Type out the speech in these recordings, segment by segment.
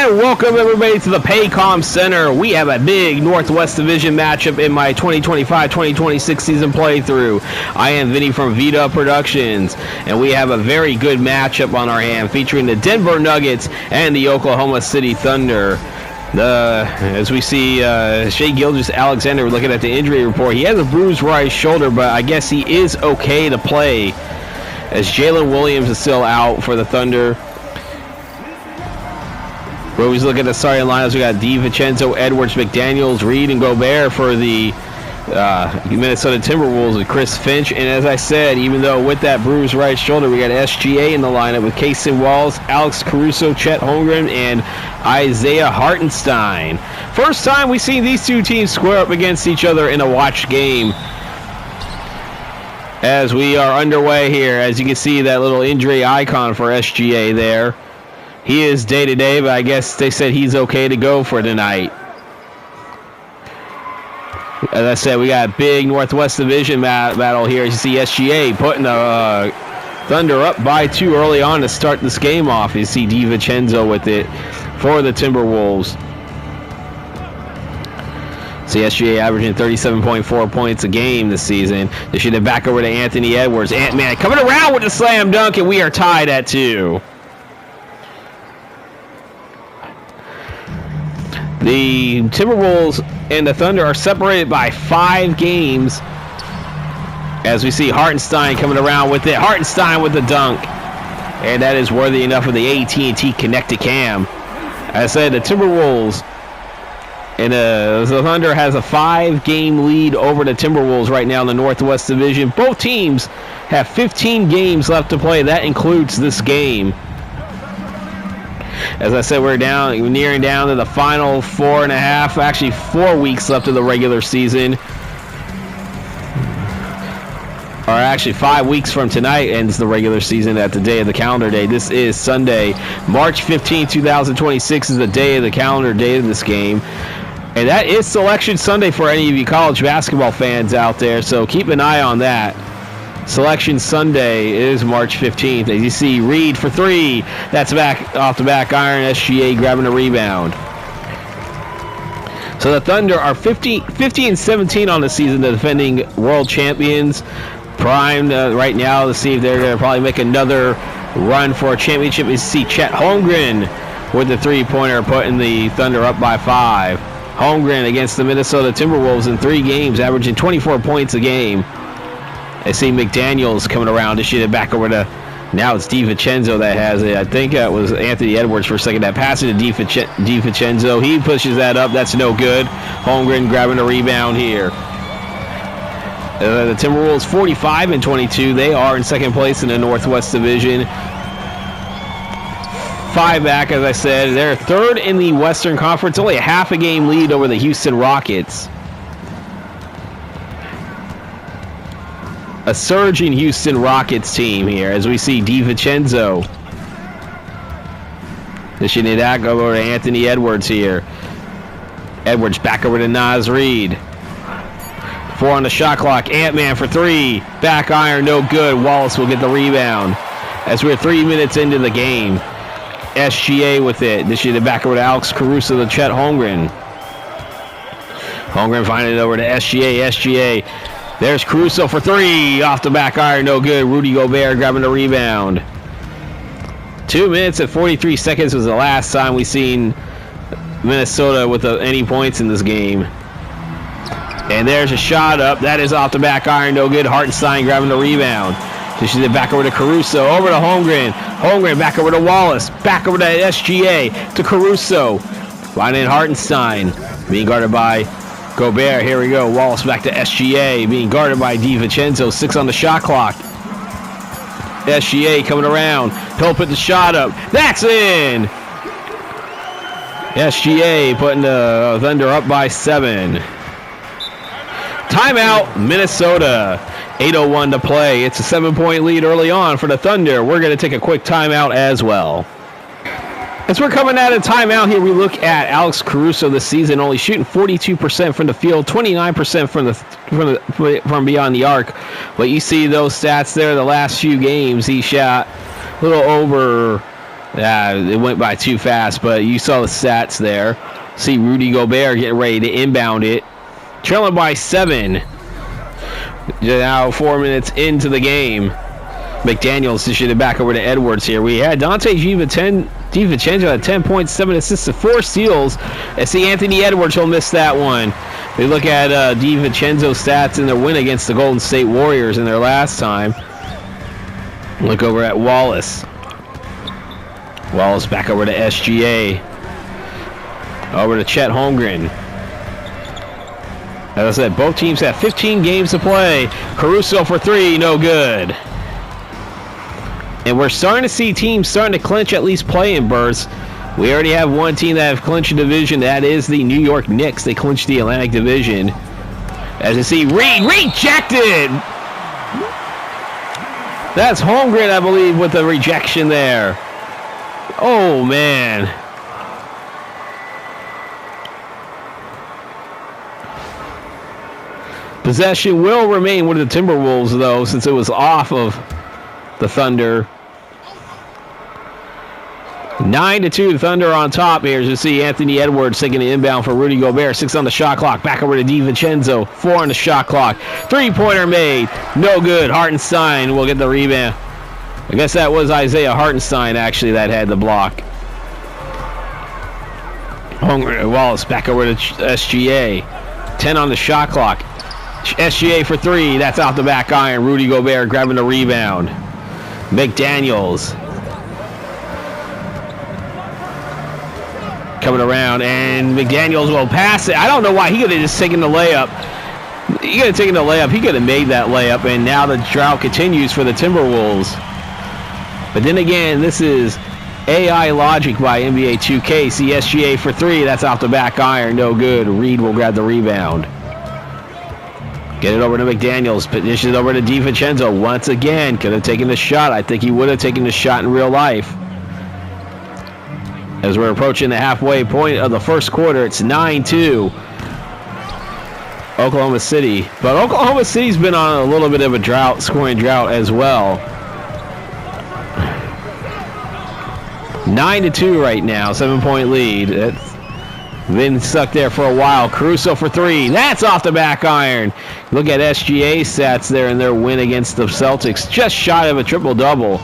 And welcome everybody to the Paycom Center. We have a big Northwest Division matchup in my 2025-2026 season playthrough. I am Vinny from Vita Productions, and we have a very good matchup on our hand featuring the Denver Nuggets and the Oklahoma City Thunder. As we see Shai Gilgeous-Alexander looking at the injury report, he has a bruised right shoulder, but I guess he is okay to play as Jalen Williams is still out for the Thunder. We're always looking at the starting lineups. We got DiVincenzo, Edwards, McDaniels, Reed, and Gobert for the Minnesota Timberwolves with Chris Finch. And as I said, even though with that bruised right shoulder, we got SGA in the lineup with Casey Walls, Alex Caruso, Chet Holmgren, and Isaiah Hartenstein. First time we've seen these two teams square up against each other in a watch game. As we are underway here, as you can see that little injury icon for SGA there. He is day-to-day, but I guess they said he's okay to go for tonight. As I said, we got a big Northwest Division battle here. As you see SGA putting the Thunder up by 2 early on to start this game off. You see DiVincenzo with it for the Timberwolves. See SGA averaging 37.4 points a game this season. They should have back over to Anthony Edwards. Ant-Man coming around with the slam dunk, and we are tied at 2. The Timberwolves and the Thunder are separated by 5 games. As we see Hartenstein coming around with it. Hartenstein with the dunk. And that is worthy enough of the AT&T Connected Cam. As I said, the Timberwolves and the Thunder has a 5-game lead over the Timberwolves right now in the Northwest Division. Both teams have 15 games left to play. That includes this game. As I said, we're nearing down to the final 4.5, actually 4 weeks left of the regular season. Or actually 5 weeks from tonight ends the regular season at the day of the calendar day. This is Sunday, March 15, 2026 is the day of the calendar day of this game. And that is Selection Sunday for any of you college basketball fans out there, so keep an eye on that. Selection Sunday is March 15th. As you see, Reed for 3. That's back off the back iron. SGA grabbing a rebound. So the Thunder are 50-17 on the season, the defending world champions. Primed right now to see if they're going to probably make another run for a championship. You see Chet Holmgren with the three-pointer putting the Thunder up by 5. Holmgren against the Minnesota Timberwolves in 3 games, averaging 24 points a game. I see McDaniels coming around to shoot it back over to, now it's DiVincenzo that has it. I think it was Anthony Edwards for a second. That pass to DiVincenzo. He pushes that up. That's no good. Holmgren grabbing a rebound here. The Timberwolves 45-22. They are in second place in the Northwest Division. 5 back, as I said. They're third in the Western Conference. Only a half a game lead over the Houston Rockets. A surging Houston Rockets team here as we see DiVincenzo. Dishing it out over to Anthony Edwards here. Edwards back over to Naz Reid. 4 on the shot clock. Ant-Man for 3. Back iron, no good. Wallace will get the rebound. As we're 3 minutes into the game. SGA with it. Dishing it back over to Alex Caruso to Chet Holmgren. Holmgren finding it over to SGA. SGA. There's Caruso for 3. Off the back iron, no good. Rudy Gobert grabbing the rebound. 2 minutes and 43 seconds was the last time we seen Minnesota with any points in this game. And there's a shot up. That is off the back iron, no good. Hartenstein grabbing the rebound. Dishes it back over to Caruso. Over to Holmgren. Holmgren back over to Wallace. Back over to SGA. To Caruso. Finding Hartenstein. Being guarded by Gobert, here we go. Wallace back to SGA, being guarded by DiVincenzo. 6 on the shot clock. SGA coming around. He'll put the shot up. That's in! SGA putting the Thunder up by 7. Timeout, Minnesota. 8:01 to play. It's a 7-point lead early on for the Thunder. We're going to take a quick timeout as well. As we're coming out of timeout here, we look at Alex Caruso this season, only shooting 42% from the field, 29% from beyond the arc. But you see those stats there, the last few games, he shot a little over It went by too fast, but you saw the stats there. See Rudy Gobert getting ready to inbound it. Trailing by 7. Now 4 minutes into the game. McDaniels dished it back over to Edwards here. We had Dante DiVincenzo at 10 points, 7 assists, and 4 steals. And see Anthony Edwards will miss that one. We look at DiVincenzo's stats in their win against the Golden State Warriors in their last time. Look over at Wallace. Wallace back over to SGA. Over to Chet Holmgren. As I said, both teams have 15 games to play. Caruso for 3, no good. And we're starting to see teams starting to clinch at least play-in berths. We already have one team that have clinched a division. That is the New York Knicks. They clinched the Atlantic Division. As you see, Reed rejected. That's Holmgren, I believe, with the rejection there. Oh, man. Possession will remain with the Timberwolves, though, since it was off of the Thunder. 9-2, Thunder on top here. As you see Anthony Edwards taking the inbound for Rudy Gobert. 6 on the shot clock. Back over to DiVincenzo. 4 on the shot clock. 3-pointer made. No good. Hartenstein will get the rebound. I guess that was Isaiah Hartenstein, actually, that had the block. Wallace back over to SGA. 10 on the shot clock. SGA for 3. That's off the back iron. Rudy Gobert grabbing the rebound. McDaniels coming around, and McDaniels will pass it. I don't know why. He could have just taken the layup. He could have taken the layup. He could have made that layup, and now the drought continues for the Timberwolves. But then again, this is AI logic by NBA2K. See SGA for 3. That's off the back iron. No good. Reed will grab the rebound. Get it over to McDaniels. Position it over to DiVincenzo. Once again, could have taken the shot. I think he would have taken the shot in real life. As we're approaching the halfway point of the first quarter, it's 9-2. Oklahoma City. But Oklahoma City's been on a little bit of a drought, scoring drought as well. 9-2 right now, 7-point lead. It's been stuck there for a while. Caruso for 3. That's off the back iron. Look at SGA stats there in their win against the Celtics. Just shy of a triple-double.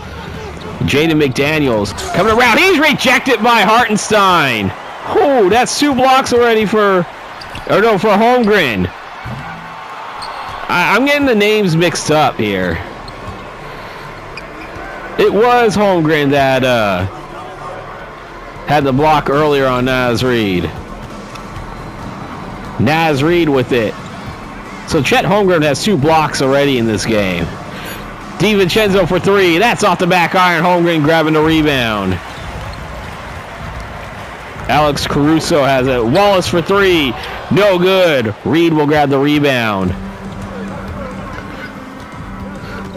Jaden McDaniels coming around. He's rejected by Hartenstein. Oh, that's 2 blocks already for Holmgren. I'm getting the names mixed up here. It was Holmgren that had the block earlier on Naz Reid. Naz Reid with it. So Chet Holmgren has 2 blocks already in this game. DiVincenzo for 3. That's off the back iron. Holmgren grabbing the rebound. Alex Caruso has it. Wallace for 3. No good. Reed will grab the rebound.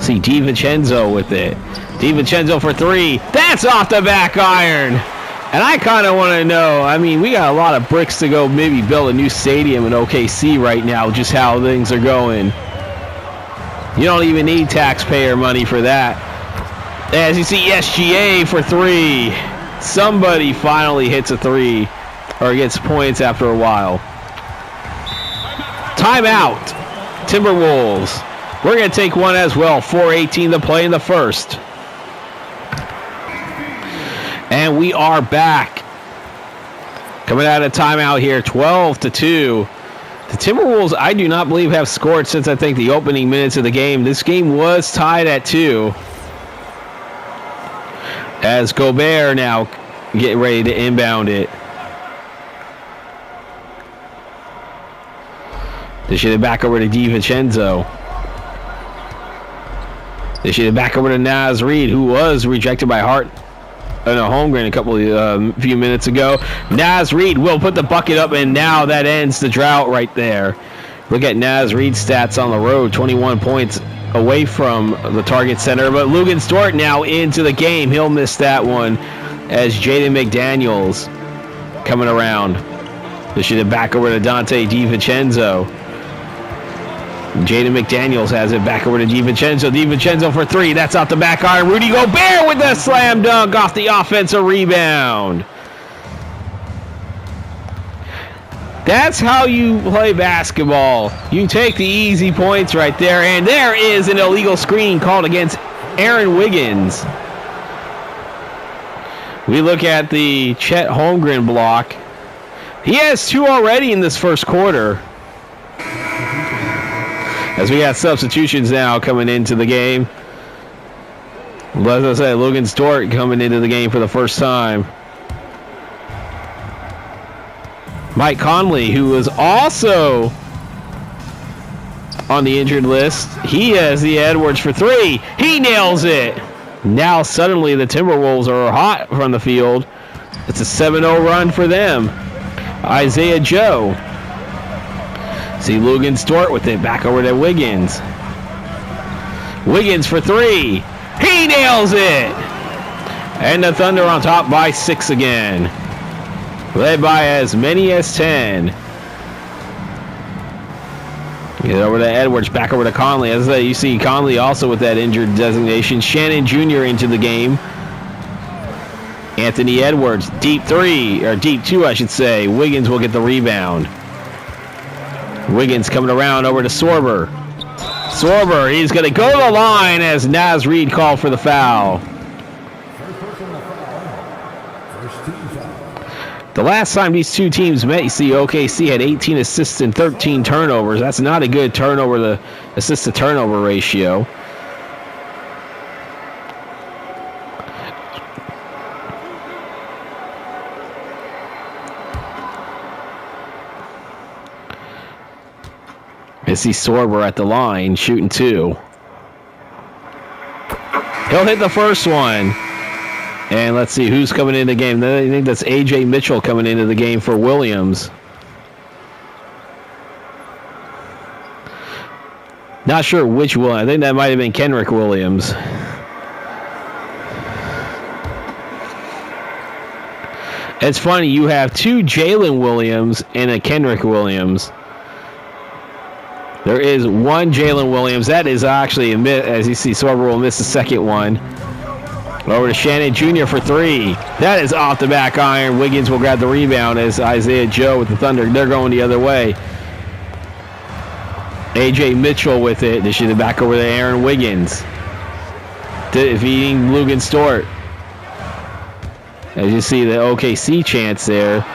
See DiVincenzo with it. DiVincenzo for 3. That's off the back iron. And I kind of want to know, I mean, we got a lot of bricks to go maybe build a new stadium in OKC right now, just how things are going. You don't even need taxpayer money for that. As you see, SGA for 3. Somebody finally hits a 3 or gets points after a while. Timeout. Timberwolves. We're going to take one as well. 4:18 to play in the first. And we are back. Coming out of timeout here, 12-2. The Timberwolves, I do not believe, have scored since I think the opening minutes of the game. This game was tied at 2. As Gobert now getting ready to inbound it. They should have back over to DiVincenzo. They should have back over to Naz Reid, who was rejected by Holmgren a few minutes ago. Naz Reid will put the bucket up, and now that ends the drought right there. Look at Naz Reid's stats on the road, 21 points away from the target center. But Luguentz Dort now into the game. He'll miss that one as Jaden McDaniels coming around. They should have back over to Dante DiVincenzo. Jaden McDaniels has it back over to DiVincenzo. DiVincenzo for three. That's off the back iron. Rudy Gobert with the slam dunk off the offensive rebound. That's how you play basketball. You take the easy points right there. And there is an illegal screen called against Aaron Wiggins. We look at the Chet Holmgren block. He has two already in this first quarter. As we got substitutions now coming into the game. As I said, Logan Stewart coming into the game for the first time. Mike Conley, who was also on the injured list. He has the Edwards for three. He nails it. Now suddenly the Timberwolves are hot from the field. It's a 7-0 run for them. Isaiah Joe. See Logan Stewart with it. Back over to Wiggins. Wiggins for three. He nails it. And the Thunder on top by 6 again. Led by as many as 10. Get over to Edwards. Back over to Conley. As I say, you see Conley also with that injured designation. Shannon Jr. into the game. Anthony Edwards. Deep three. Or deep two, I should say. Wiggins will get the rebound. Wiggins coming around over to Sorber. Sorber, he's going to go to the line as Naz Reid called for the foul. The last time these two teams met, you see OKC had 18 assists and 13 turnovers. That's not a good turnover to assist to turnover ratio. I see Sorber at the line, shooting two. He'll hit the first one. And let's see who's coming into the game. I think that's A.J. Mitchell coming into the game for Williams. Not sure which one. I think that might have been Kenrick Williams. It's funny, you have two Jalen Williams and a Kenrick Williams. There is one Jalen Williams. That is actually, as you see, Sorber will miss the second one. Over to Shannon Jr. for three. That is off the back iron. Wiggins will grab the rebound as Isaiah Joe with the Thunder. They're going the other way. A.J. Mitchell with it. They should have back over to Aaron Wiggins. Defeating Logan Stewart. As you see the OKC chance there.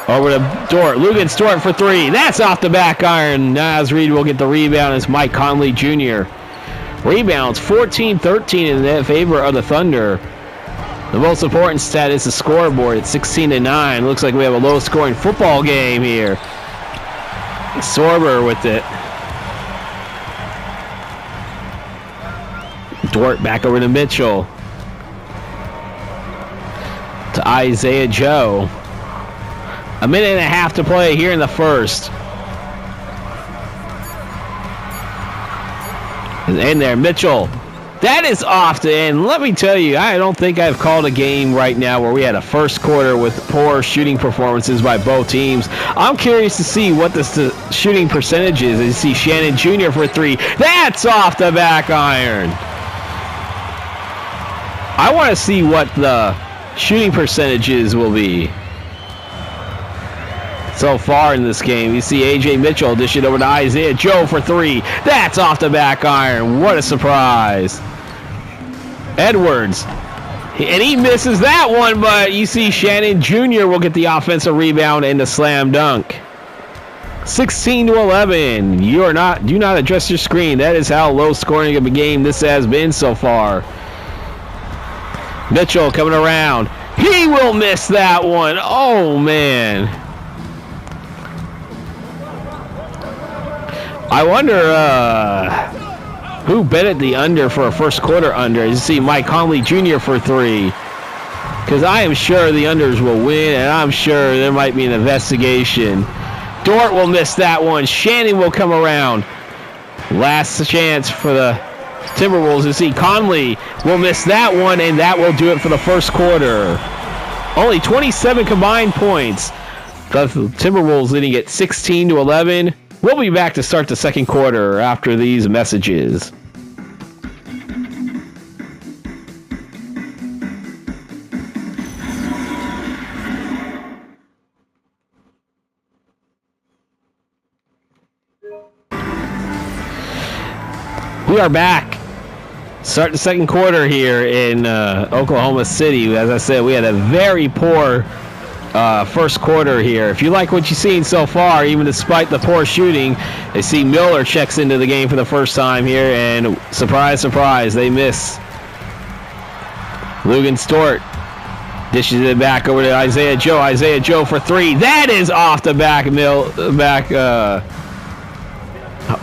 Over to Dort. Logan Stewart for three. That's off the back iron. Naz Reid will get the rebound as Mike Conley Jr. Rebounds 14-13 in favor of the Thunder. The most important stat is the scoreboard at 16-9. Looks like we have a low-scoring football game here. Sorber with it. Dort back over to Mitchell. To Isaiah Joe. A minute and a half to play here in the first. And there, Mitchell. That is off the end. Let me tell you, I don't think I've called a game right now where we had a first quarter with poor shooting performances by both teams. I'm curious to see what the shooting percentage is. You see Shannon Jr. for three. That's off the back iron. I want to see what the shooting percentages will be so far in this game. You see A.J. Mitchell dish it over to Isaiah Joe for three. That's off the back iron. What a surprise. Edwards. And he misses that one, but you see Shannon Jr. will get the offensive rebound and the slam dunk. 16-11. Do not adjust your screen. That is how low scoring of a game this has been so far. Mitchell coming around. He will miss that one. Oh, man. I wonder who betted the under for a first quarter under. You see Mike Conley Jr. for three. Because I am sure the unders will win, and I'm sure there might be an investigation. Dort will miss that one. Shannon will come around. Last chance for the Timberwolves. You see Conley will miss that one, and that will do it for the first quarter. Only 27 combined points. The Timberwolves leading at 16-11. We'll be back to start the second quarter after these messages. We are back. Start the second quarter here in Oklahoma City. As I said, we had a very poor first quarter here. If you like what you've seen so far, even despite the poor shooting, they see Miller checks into the game for the first time here, and surprise, surprise, they miss. Lugan Stort dishes it back over to Isaiah Joe. Isaiah Joe for three. That is off the back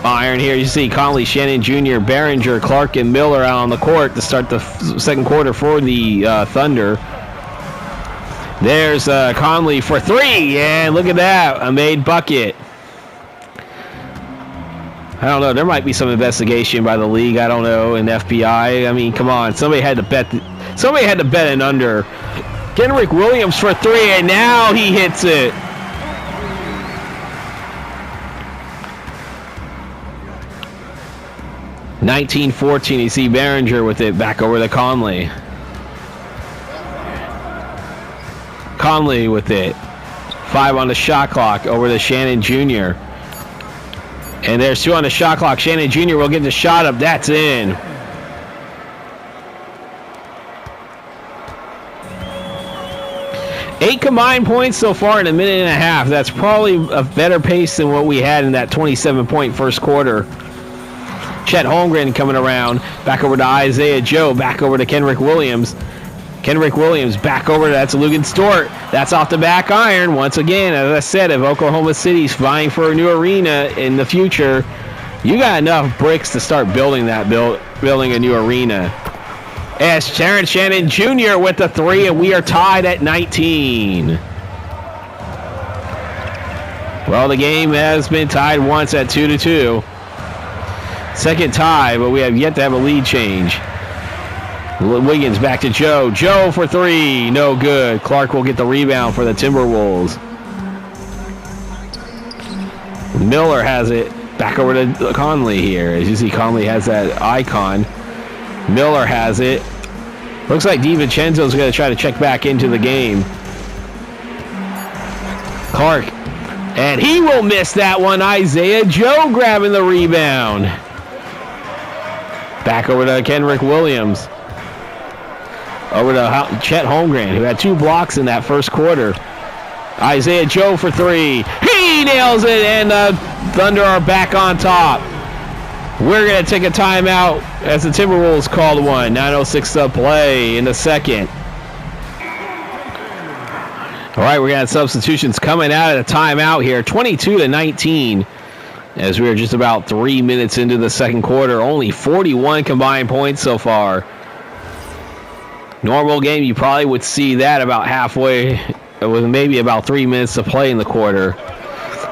iron here. You see Conley, Shannon Jr., Behringer, Clark, and Miller out on the court to start the second quarter for the Thunder. There's Conley for three, and look at that, a made bucket. I don't know, there might be some investigation by the league, I don't know, and FBI. I mean, come on, somebody had to bet an under. Kenrick Williams for three, and now he hits it. (19-14). You see Behringer with it back over to Conley. Conley with it. 5 on the shot clock over to Shannon Jr. And there's 2 on the shot clock. Shannon Jr. will get the shot up. That's in. Eight combined points so far in a minute and a half. That's probably a better pace than what we had in that 27-point first quarter. Chet Holmgren coming around. Back over to Isaiah Joe. Back over to Kenrick Williams. Kenrick Williams back over to that's Lugan Stort. That's off the back iron. Once again, as I said, if Oklahoma City's vying for a new arena in the future, you got enough bricks to start building building a new arena. As Terrence Shannon Jr. with the three, and we are tied at 19. Well, the game has been tied once at 2-2. Second tie, but we have yet to have a lead change. Wiggins back to Joe. Joe for three. No good. Clark will get the rebound for the Timberwolves. Miller has it. Back over to Conley here. As you see, Conley has that icon. Miller has it. Looks like DiVincenzo's going to try to check back into the game. Clark. And he will miss that one. Isaiah Joe grabbing the rebound. Back over to Kenrick Williams. Over to Chet Holmgren, who had 2 blocks in that first quarter. Isaiah Joe for three. He nails it, and the Thunder are back on top. We're going to take a timeout as the Timberwolves called one. 9:06 to play in the second. All right, we're going to have substitutions coming out of the timeout here. 22-19. As we are just about 3 minutes into the second quarter. Only 41 combined points so far. Normal game, you probably would see that about halfway, with maybe about 3 minutes to play in the quarter.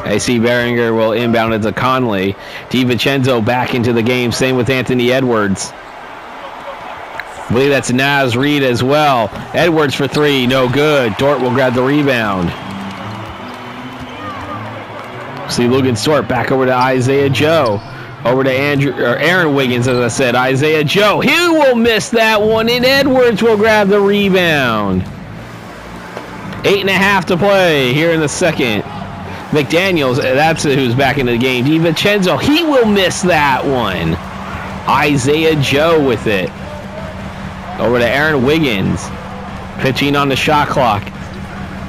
AC Behringer will inbound it to Conley. DiVincenzo back into the game. Same with Anthony Edwards. I believe that's Naz Reid as well. Edwards for three. No good. Dort will grab the rebound. See Lugan Stort back over to Isaiah Joe. Over to Aaron Wiggins, as I said. Isaiah Joe. He will miss that one, and Edwards will grab the rebound. 8.5 to play here in the second. McDaniels, that's who's back into the game. DiVincenzo, he will miss that one. Isaiah Joe with it. Over to Aaron Wiggins. 15 on the shot clock.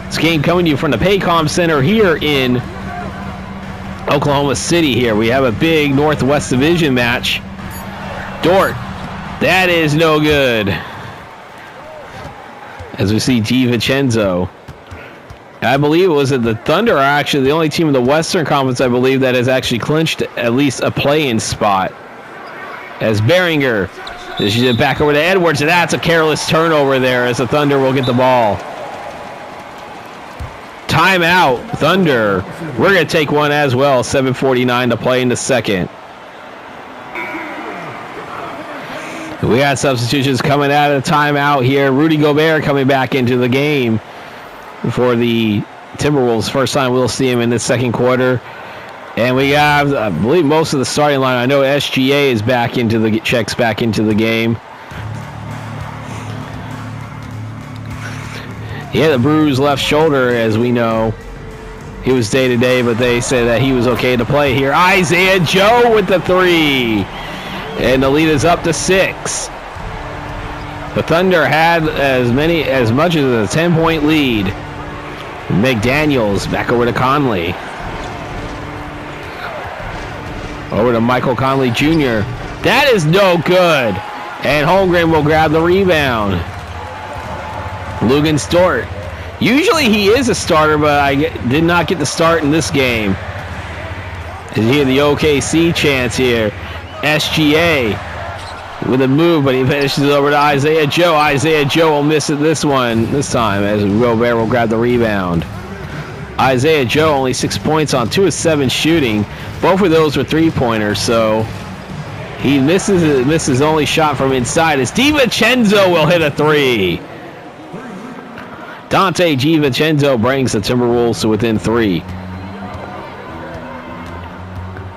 This game coming to you from the Paycom Center here in Oklahoma City here. We have a big Northwest Division match. Dort. That is no good. As we see DiVincenzo. I believe it was that the Thunder are actually the only team in the Western Conference, I believe, that has actually clinched at least a play-in spot. As Behringer. She's back over to Edwards, and that's a careless turnover there as the Thunder will get the ball. Timeout, Thunder. We're going to take one as well. 7:49 to play in the second. We got substitutions coming out of the timeout here. Rudy Gobert coming back into the game for the Timberwolves. First time we'll see him in the second quarter. And we have, I believe, most of the starting line. I know SGA is back into the checks back into the game. He had a bruised left shoulder, as we know. He was day-to-day, but they said that he was okay to play here. Isaiah Joe with the 3. And the lead is up to 6. The Thunder had as much as a 10-point lead. McDaniels back over to Conley. Over to Michael Conley Jr. That is no good. And Holmgren will grab the rebound. Lugan Stort. Usually he is a starter, but I did not get the start in this game. You hear the OKC chants here. SGA with a move, but he finishes it over to Isaiah Joe. Isaiah Joe will miss it this time as Gobert will grab the rebound. Isaiah Joe only 6 points on 2 of 7 shooting. Both of those were three-pointers, so he misses his only shot from inside as DiVincenzo will hit a 3. Dante DiVincenzo brings the Timberwolves to within 3.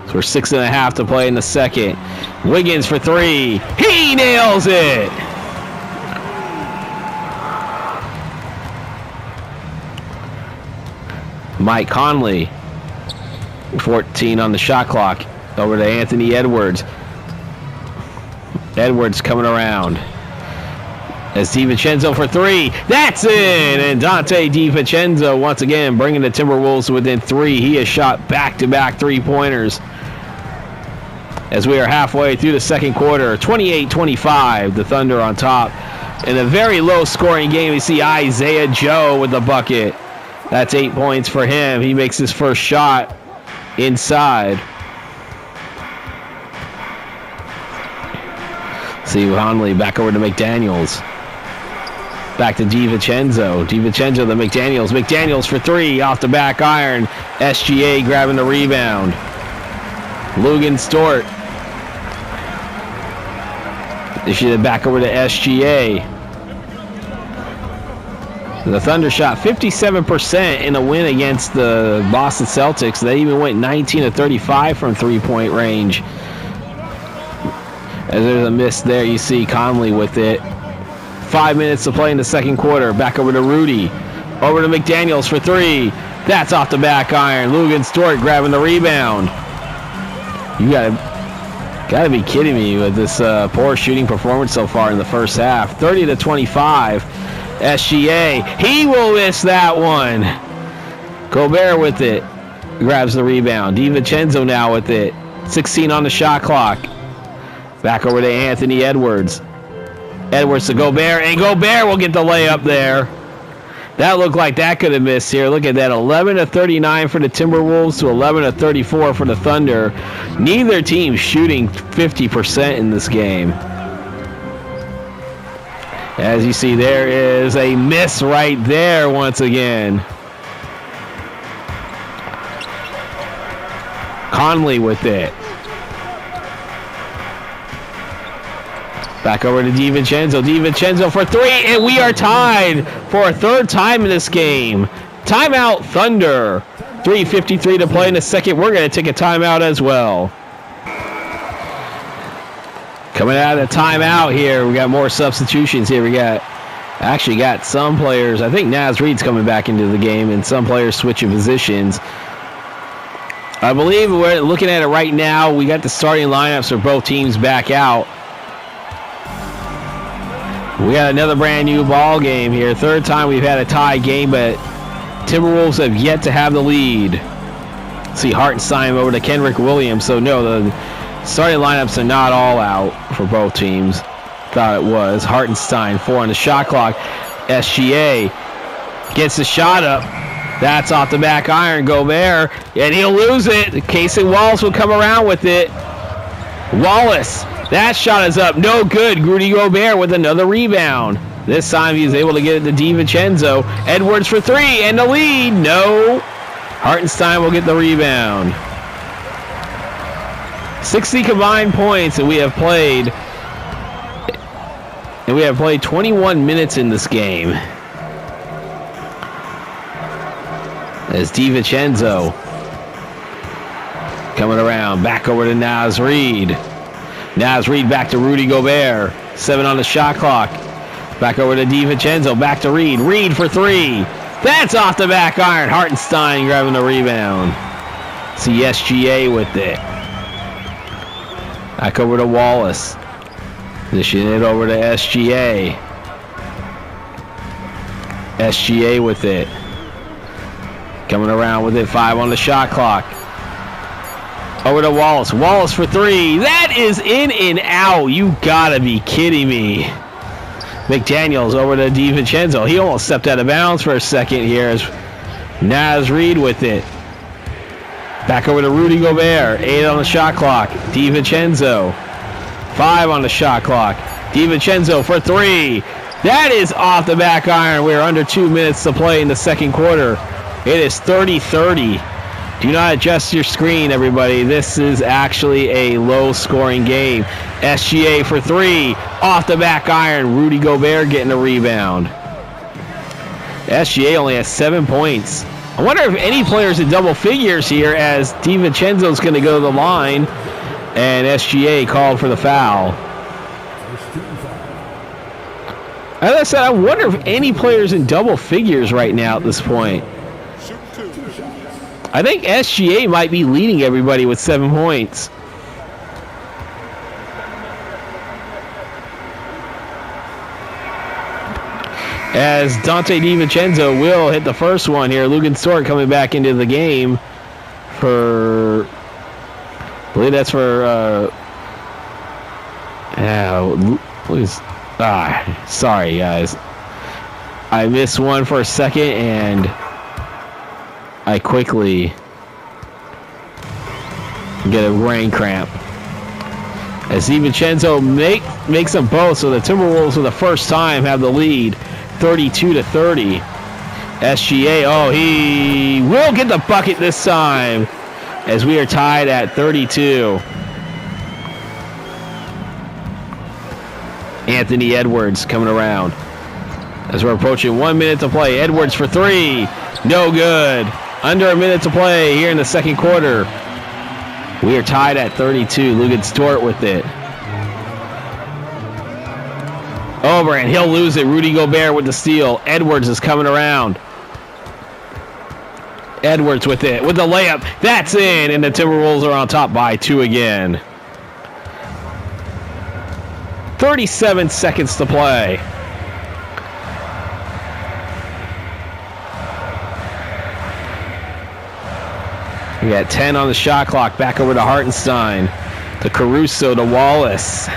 So we're 6.5 to play in the second. Wiggins for 3. He nails it! Mike Conley, 14 on the shot clock. Over to Anthony Edwards. Edwards coming around. As DiVincenzo for 3. That's in! And Dante DiVincenzo once again bringing the Timberwolves within 3. He has shot back-to-back three-pointers. As we are halfway through the second quarter, 28-25, the Thunder on top. In a very low-scoring game, we see Isaiah Joe with the bucket. That's 8 points for him. He makes his first shot inside. See Conley back over to McDaniels. Back to DiVincenzo. DiVincenzo to McDaniels. McDaniels for 3 off the back iron. SGA grabbing the rebound. Lugan Stort. They should have back over to SGA. The Thunder shot 57% in a win against the Boston Celtics. They even went 19 of 35 from three-point range. As there's a miss there, you see Conley with it. 5 minutes to play in the second quarter. Back over to Rudy. Over to McDaniels for 3. That's off the back iron. Lugan Stort grabbing the rebound. You gotta be kidding me with this poor shooting performance so far in the first half. 30-25. SGA. He will miss that one. Gobert with it. Grabs the rebound. DiVincenzo now with it. 16 on the shot clock. Back over to Anthony Edwards. Edwards to Gobert, and Gobert will get the layup there. That looked like that could have missed here. Look at that, 11-39 for the Timberwolves to 11-34 for the Thunder. Neither team shooting 50% in this game. As you see, there is a miss right there once again. Conley with it. Back over to DiVincenzo. DiVincenzo for 3, and we are tied for a third time in this game. Timeout, Thunder. 3:53 to play in the second. We're going to take a timeout as well. Coming out of the timeout here, we got more substitutions here. We actually got some players. I think Naz Reid's coming back into the game, and some players switching positions. I believe we're looking at it right now. We got the starting lineups for both teams back out. We got another brand new ball game here. Third time we've had a tie game, but Timberwolves have yet to have the lead. See Hartenstein over to Kenrich Williams. So no, the starting lineups are not all out for both teams. Thought it was. Hartenstein 4 on the shot clock. SGA gets the shot up. That's off the back iron. Gobert, and he'll lose it. Casey Wallace will come around with it. Wallace. That shot is up. No good. Rudy Gobert with another rebound. This time he's able to get it to DiVincenzo. Edwards for 3 and the lead. No. Hartenstein will get the rebound. 60 combined points, and we have played 21 minutes in this game. As DiVincenzo Coming around, back over to Naz Reid. Naz Reid back to Rudy Gobert. 7 on the shot clock. Back over to DiVincenzo, back to Reid. Reid for 3. That's off the back iron. Hartenstein grabbing the rebound. See SGA with it. Back over to Wallace. Dishing it over to SGA. SGA with it. Coming around with it. 5 on the shot clock. Over to Wallace. Wallace for 3. That is in and out. You gotta be kidding me. McDaniels over to DiVincenzo. He almost stepped out of bounds for a second here as Naz Reid with it. Back over to Rudy Gobert. 8 on the shot clock. DiVincenzo. 5 on the shot clock. DiVincenzo for 3. That is off the back iron. We're under 2 minutes to play in the second quarter. It is 30-30. Do not adjust your screen, everybody. This is actually a low-scoring game. SGA for 3. Off the back iron. Rudy Gobert getting a rebound. SGA only has 7 points. I wonder if any players in double figures here as DiVincenzo's going to go to the line and SGA called for the foul. As I said, I wonder if any players in double figures right now at this point. I think SGA might be leading everybody with 7 points. As Dante DiVincenzo will hit the first one here. Lugan Stewart coming back into the game for, I believe that's for, sorry guys. I missed one for a second and I quickly get a brain cramp. As DiVincenzo makes them both, so the Timberwolves for the first time have the lead, 32-30. SGA, he will get the bucket this time, as we are tied at 32. Anthony Edwards coming around. As we're approaching 1 minute to play, Edwards for 3, no good. Under a minute to play here in the second quarter. We are tied at 32. Lugan Stewart with it. Over, and he'll lose it. Rudy Gobert with the steal. Edwards is coming around. Edwards with it, with the layup. That's in, and the Timberwolves are on top by 2 again. 37 seconds to play. We got 10 on the shot clock. Back over to Hartenstein. To Caruso, to Wallace.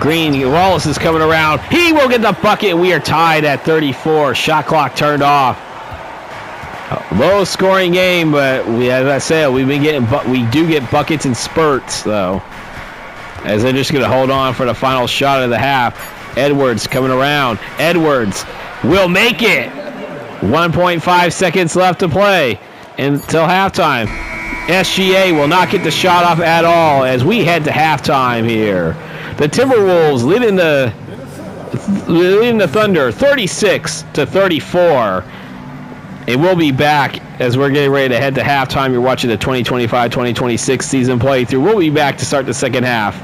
Wallace is coming around. He will get the bucket. We are tied at 34. Shot clock turned off. Low scoring game, but as I said, we do get buckets in spurts, though. As they're just going to hold on for the final shot of the half. Edwards coming around. Edwards will make it. 1.5 seconds left to play until halftime. SGA will not get the shot off at all as we head to halftime here. The Timberwolves leading the Thunder 36-34. And we'll be back as we're getting ready to head to halftime. You're watching the 2025-2026 season playthrough. We'll be back to start the second half.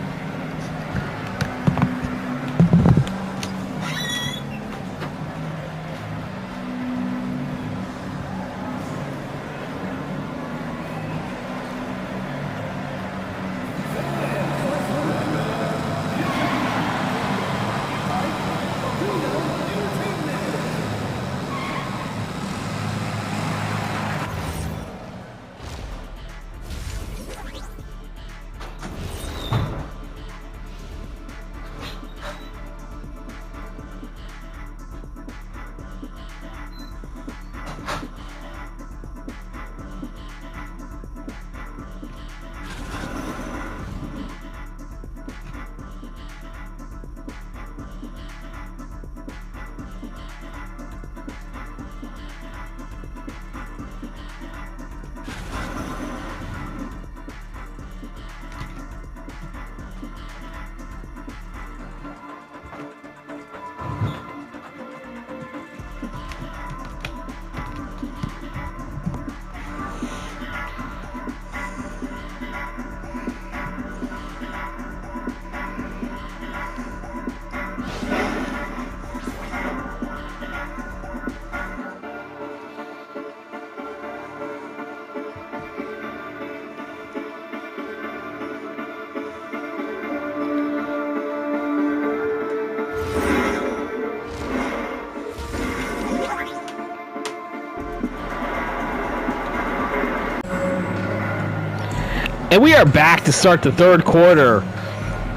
And we are back to start the third quarter.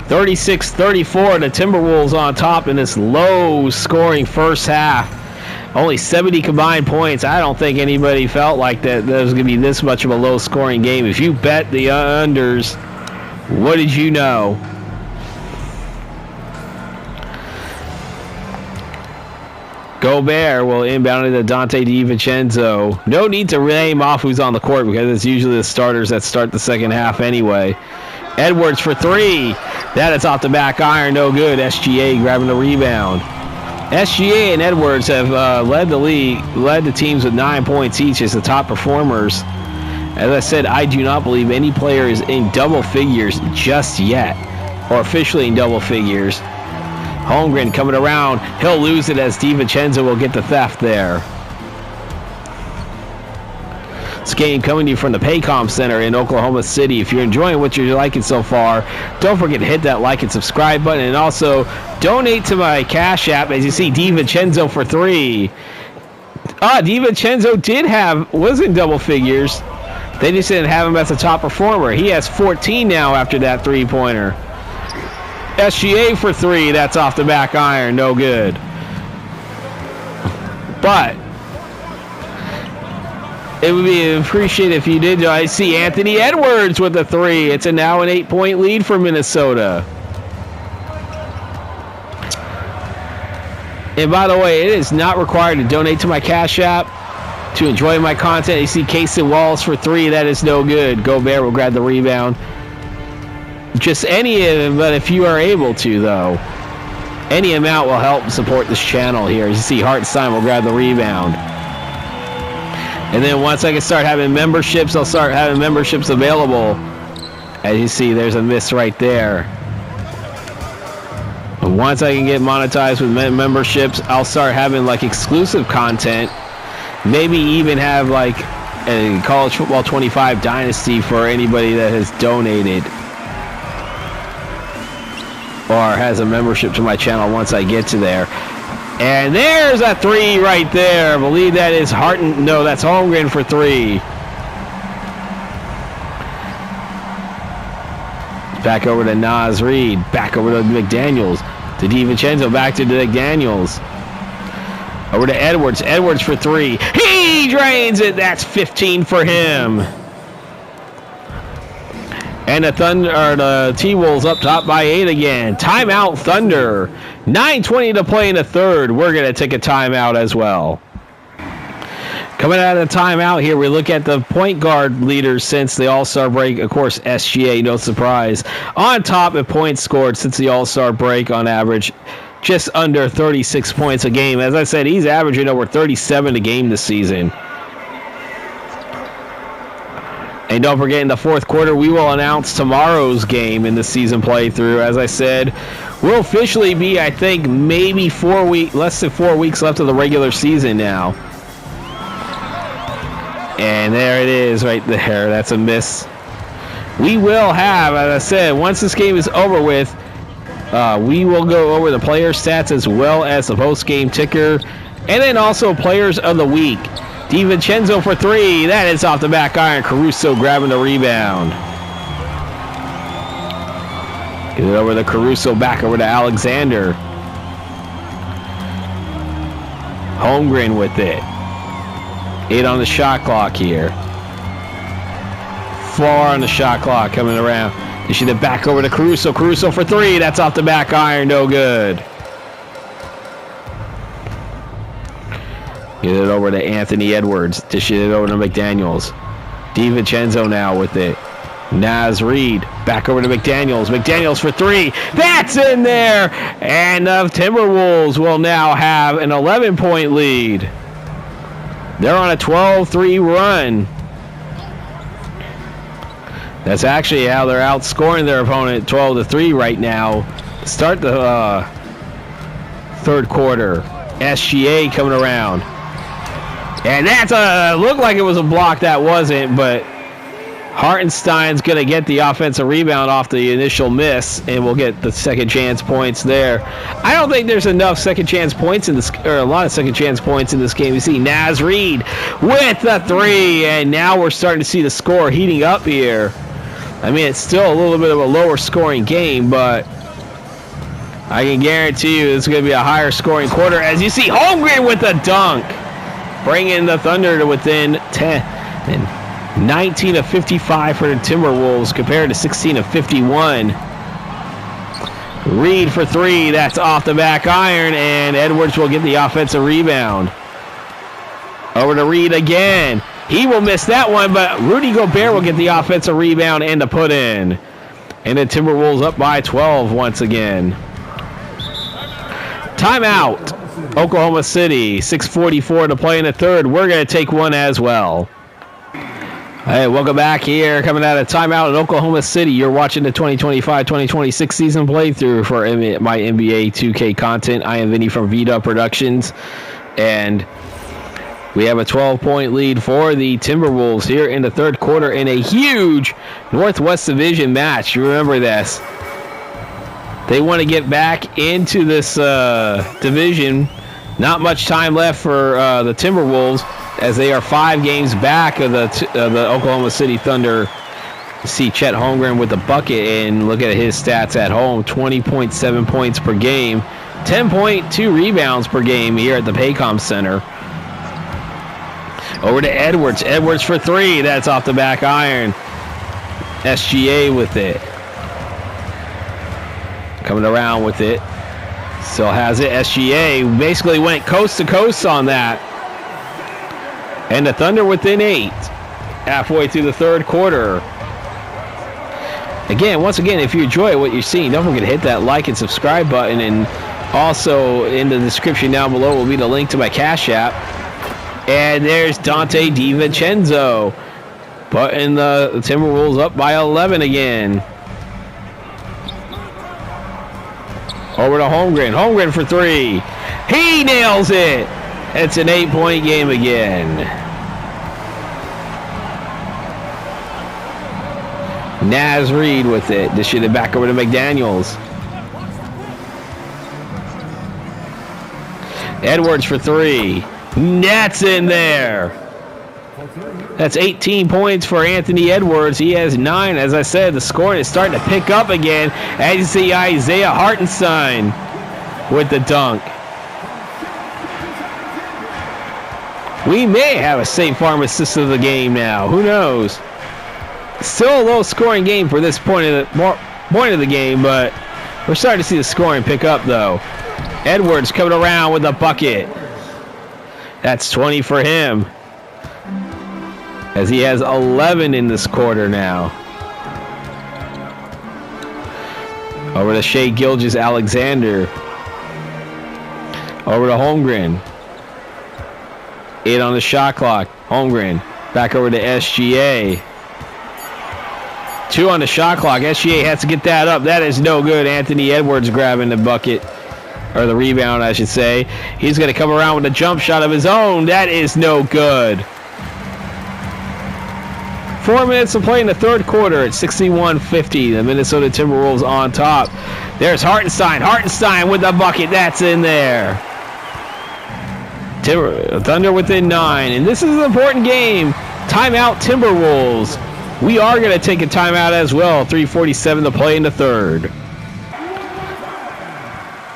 36-34, the Timberwolves on top in this low-scoring first half. Only 70 combined points. I don't think anybody felt like that there was going to be this much of a low-scoring game. If you bet the unders, what did you know? Gobert will inbound into Dante DiVincenzo. No need to name off who's on the court because it's usually the starters that start the second half anyway. Edwards for three. That is off the back iron. No good. SGA grabbing the rebound. SGA and Edwards have led the teams with 9 points each as the top performers. As I said, I do not believe any player is in double figures just yet, or officially in double figures. Holmgren coming around. He'll lose it as DiVincenzo will get the theft there. This game coming to you from the Paycom Center in Oklahoma City. If you're enjoying what you're liking so far, don't forget to hit that like and subscribe button, and also donate to my Cash App. As you see, DiVincenzo for three. DiVincenzo was in double figures. They just didn't have him as a top performer. He has 14 now after that three-pointer. SGA for three. That's off the back iron. No good. But it would be appreciated if you did. I see Anthony Edwards with the three. It's now an 8-point lead for Minnesota. And by the way, it is not required to donate to my Cash App to enjoy my content. You see Casey Walls for three. That is no good. Gobert will grab the rebound. Just any of them, but if you are able to, though, any amount will help support this channel here. As you see, Hartenstein will grab the rebound. And then once I can start having memberships, I'll start having memberships available. As you see, there's a miss right there. And once I can get monetized with memberships, I'll start having like exclusive content. Maybe even have like a College Football 25 Dynasty for anybody that has donated or has a membership to my channel once I get to there. And there's a three right there. I believe that is No, that's Holmgren for three. Back over to Naz Reid. Back over to McDaniels. To DiVincenzo. Back to McDaniels. Over to Edwards. Edwards for three. He drains it. That's 15 for him. And the T-Wolves up top by 8 again. Timeout, Thunder. 9:20 to play in the third. We're going to take a timeout as well. Coming out of the timeout here, we look at the point guard leaders since the All-Star break. Of course, SGA, no surprise. On top in points scored since the All-Star break on average. Just under 36 points a game. As I said, he's averaging over 37 a game this season. And don't forget, in the fourth quarter, we will announce tomorrow's game in the season playthrough. As I said, we'll officially be, I think, maybe less than 4 weeks left of the regular season now. And there it is right there. That's a miss. We will have, as I said, once this game is over with, we will go over the player stats as well as the post-game ticker. And then also players of the week. DiVincenzo for three. That is off the back iron. Caruso grabbing the rebound. Get it over to Caruso. Back over to Alexander. Holmgren with it. 8 on the shot clock here. 4 on the shot clock coming around. They should have back over to Caruso. Caruso for three. That's off the back iron. No good. Get it over to Anthony Edwards. Dish it over to McDaniels. DiVincenzo now with it. Naz Reid. Back over to McDaniels. McDaniels for three. That's in there. And the Timberwolves will now have an 11-point lead. They're on a 12-3 run. That's actually how they're outscoring their opponent 12-3 right now. Start the third quarter. SGA coming around. And that's looked like it was a block. That wasn't, but Hartenstein's going to get the offensive rebound off the initial miss, and we'll get the second chance points there. I don't think there's enough second chance points in this, or a lot of second chance points in this game. You see Naz Reid with the three, and now we're starting to see the score heating up here. I mean, it's still a little bit of a lower scoring game, but I can guarantee you it's going to be a higher scoring quarter. As you see, Holmgren with a dunk, bringing the Thunder to within 10 and 19 of 55 for the Timberwolves compared to 16 of 51. Reed for three. That's off the back iron, and Edwards will get the offensive rebound. Over to Reed again. He will miss that one, but Rudy Gobert will get the offensive rebound and the put in. And the Timberwolves up by 12 once again. Timeout. Oklahoma City. 6:44 to play in the third. We're going to take one as well. Hey, welcome back here. Coming out of timeout in Oklahoma City. You're watching the 2025-2026 season playthrough for my NBA 2K content. I am Vinny from VDub Productions. And we have a 12-point lead for the Timberwolves here in the third quarter in a huge Northwest Division match. You remember this. They want to get back into this division. Not much time left for the Timberwolves as they are 5 games back of the Oklahoma City Thunder. You see Chet Holmgren with the bucket, and look at his stats at home. 20.7 points per game. 10.2 rebounds per game here at the Paycom Center. Over to Edwards. Edwards for three. That's off the back iron. SGA with it. Coming around with it. Still has it. SGA basically went coast to coast on that. And the Thunder within 8. Halfway through the third quarter. Again, once again, if you enjoy what you're seeing, don't forget to hit that like and subscribe button. And also in the description down below will be the link to my Cash App. And there's Dante DiVincenzo putting the Timberwolves up by 11 again. Over to Holmgren. Holmgren for three. He nails it. It's an 8-point game again. Naz Reid with it. This it back over to McDaniels. Edwards for three. That's in there. That's 18 points for Anthony Edwards. He has 9. As I said, the scoring is starting to pick up again. As you see, Isaiah Hartenstein with the dunk. We may have a State Farm assist of the game now. Who knows? Still a low-scoring game for this point of the game, but we're starting to see the scoring pick up, though. Edwards coming around with a bucket. That's 20 for him, as he has 11 in this quarter now. Over to Shai Gilgeous-Alexander. Over to Holmgren. 8 on the shot clock. Holmgren back over to SGA. 2 on the shot clock. SGA has to get that up. That is no good. Anthony Edwards grabbing the bucket. Or the rebound, I should say. He's going to come around with a jump shot of his own. That is no good. 4 minutes to play in the third quarter at 61-50. The Minnesota Timberwolves on top. There's Hartenstein. Hartenstein with the bucket. That's in there. Thunder within 9. And this is an important game. Timeout Timberwolves. We are going to take a timeout as well. 3:47 to play in the third.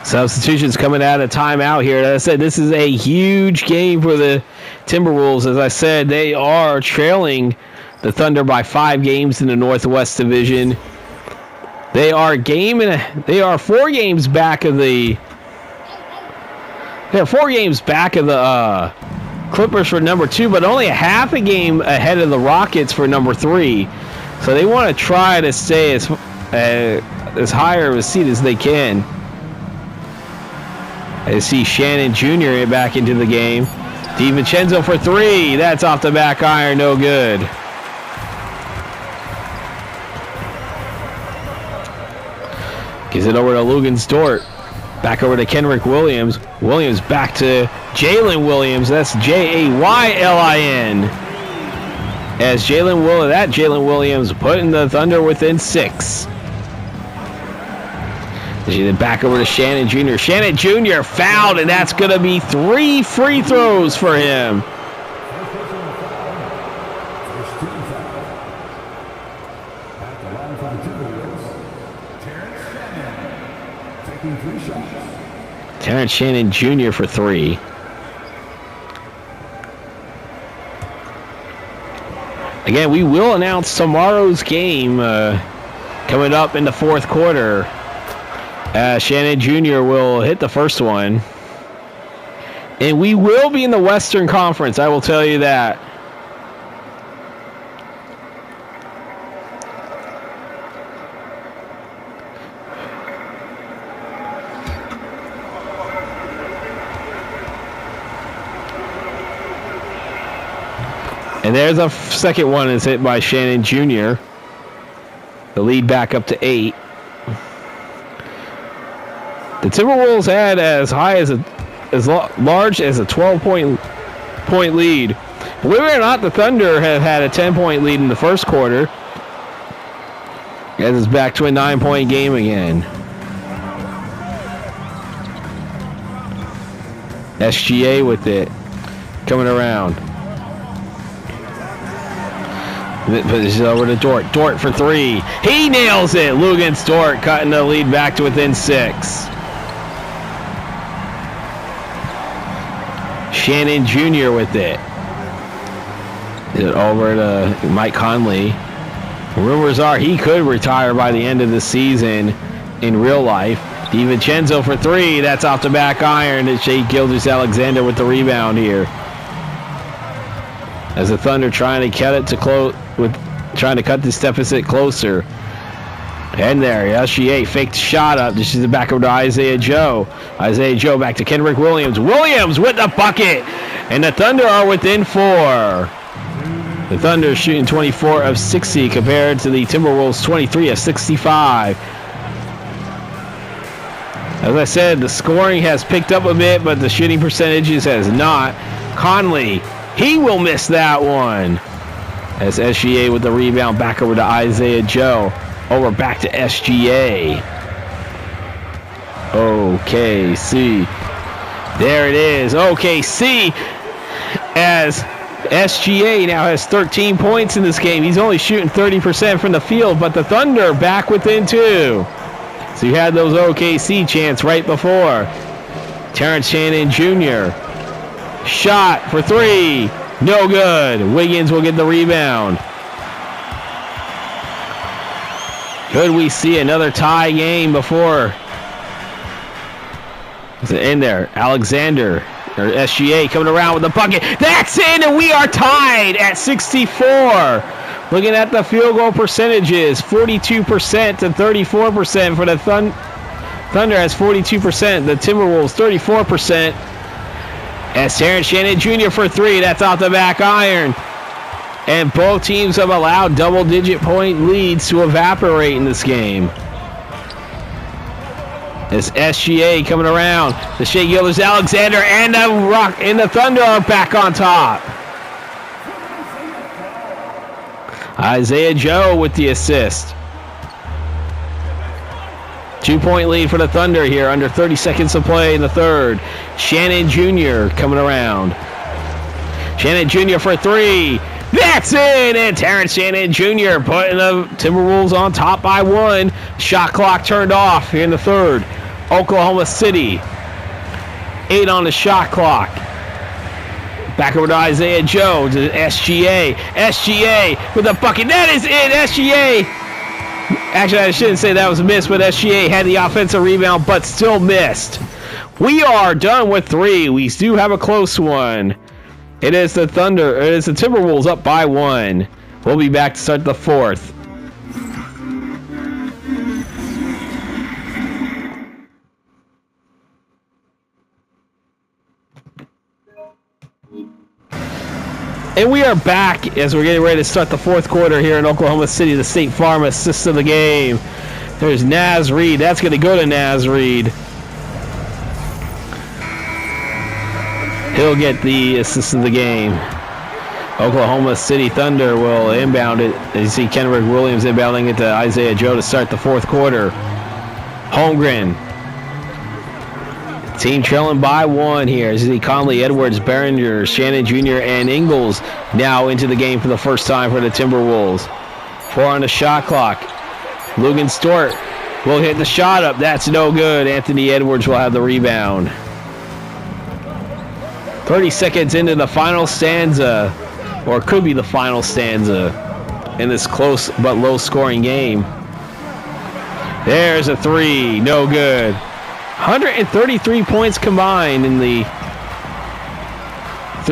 Substitutions coming out of timeout here. As I said, this is a huge game for the Timberwolves. As I said, they are trailing the Thunder by 5 games in the Northwest Division. They are 4 games back of the. They're 4 games back of the Clippers for number 2, but only a half a game ahead of the Rockets for number 3. So they want to try to stay as higher of a seat as they can. I see Shannon Jr. back into the game. DiVincenzo for 3. That's off the back iron. No good. Gives it over to Lugens Dort. Back over to Kenrich Williams. Williams back to Jalen Williams. That's Jaylin. As Jalen Williams putting the Thunder within 6. Back over to Shannon Jr. Shannon Jr. fouled, and that's going to be 3 free throws for him. Terrence Shannon Jr. for 3. Again, we will announce tomorrow's game coming up in the fourth quarter. Shannon Jr. will hit the first one. And we will be in the Western Conference, I will tell you that. And there's a second one is hit by Shannon Jr. The lead back up to 8. The Timberwolves had as high as large as a 12-point lead. Believe it or not, the Thunder have had a 10-point lead in the first quarter. As it's back to a 9-point game again. SGA with it. Coming around. This is over to Dort. Dort for 3. He nails it. Lugens Dort cutting the lead back to within 6. Shannon Jr. with it. Over to Mike Conley. Rumors are he could retire by the end of the season in real life. DiVincenzo for 3. That's off the back iron. And Shea Gilgeous-Alexander with the rebound here. As the Thunder trying to cut it to close, trying to cut this deficit closer. And there, SGA faked shot up. This is the back over to Isaiah Joe. Isaiah Joe back to Kenrick Williams. Williams with the bucket. And the Thunder are within 4. The Thunder shooting 24 of 60 compared to the Timberwolves 23 of 65. As I said, the scoring has picked up a bit, but the shooting percentages has not. Conley, he will miss that one. As SGA with the rebound back over to Isaiah Joe. Over back to SGA. OKC. There it is. OKC as SGA now has 13 points in this game. He's only shooting 30% from the field, but the Thunder back within 2. So you had those OKC chants right before. Terrence Shannon Jr. Shot for 3. No good. Wiggins will get the rebound. Could we see another tie game before? Is it in there? Alexander or SGA coming around with the bucket. That's in, and we are tied at 64. Looking at the field goal percentages, 42% to 34% for the Thunder has 42%. The Timberwolves 34%. As Terrence Shannon Jr. for 3. That's off the back iron. And both teams have allowed double-digit point leads to evaporate in this game. As SGA coming around. The Shea Gilgeous-Alexander and the Thunder are back on top. Isaiah Joe with the assist. 2-point lead for the Thunder here, under 30 seconds to play in the third. Shannon Jr. coming around. Shannon Jr. for 3. That's it! And Terrence Shannon Jr. putting the Timberwolves on top by 1. Shot clock turned off here in the third. Oklahoma City. 8 on the shot clock. Back over to Isaiah Joe to SGA. SGA with a bucket. That is it! SGA! Actually, I shouldn't say that was a miss, but SGA had the offensive rebound, but still missed. We are done with 3. We do have a close one. It is the Timberwolves up by 1. We'll be back to start the fourth. And we are back as we're getting ready to start the fourth quarter here in Oklahoma City. The State Farm assist of the game. There's Naz Reid. That's going to go to Naz Reid. He'll get the assist of the game. Oklahoma City Thunder will inbound it. As you see Kenrick Williams inbounding it to Isaiah Joe to start the fourth quarter. Holmgren. Team trailing by 1 here. As you see Conley, Edwards, Behringer, Shannon Jr., and Ingles now into the game for the first time for the Timberwolves. 4 on the shot clock. Lugens Dort will hit the shot up. That's no good. Anthony Edwards will have the rebound. 30 seconds into the final stanza, or could be the final stanza in this close but low-scoring game. There's a three. No good. 133 points combined in the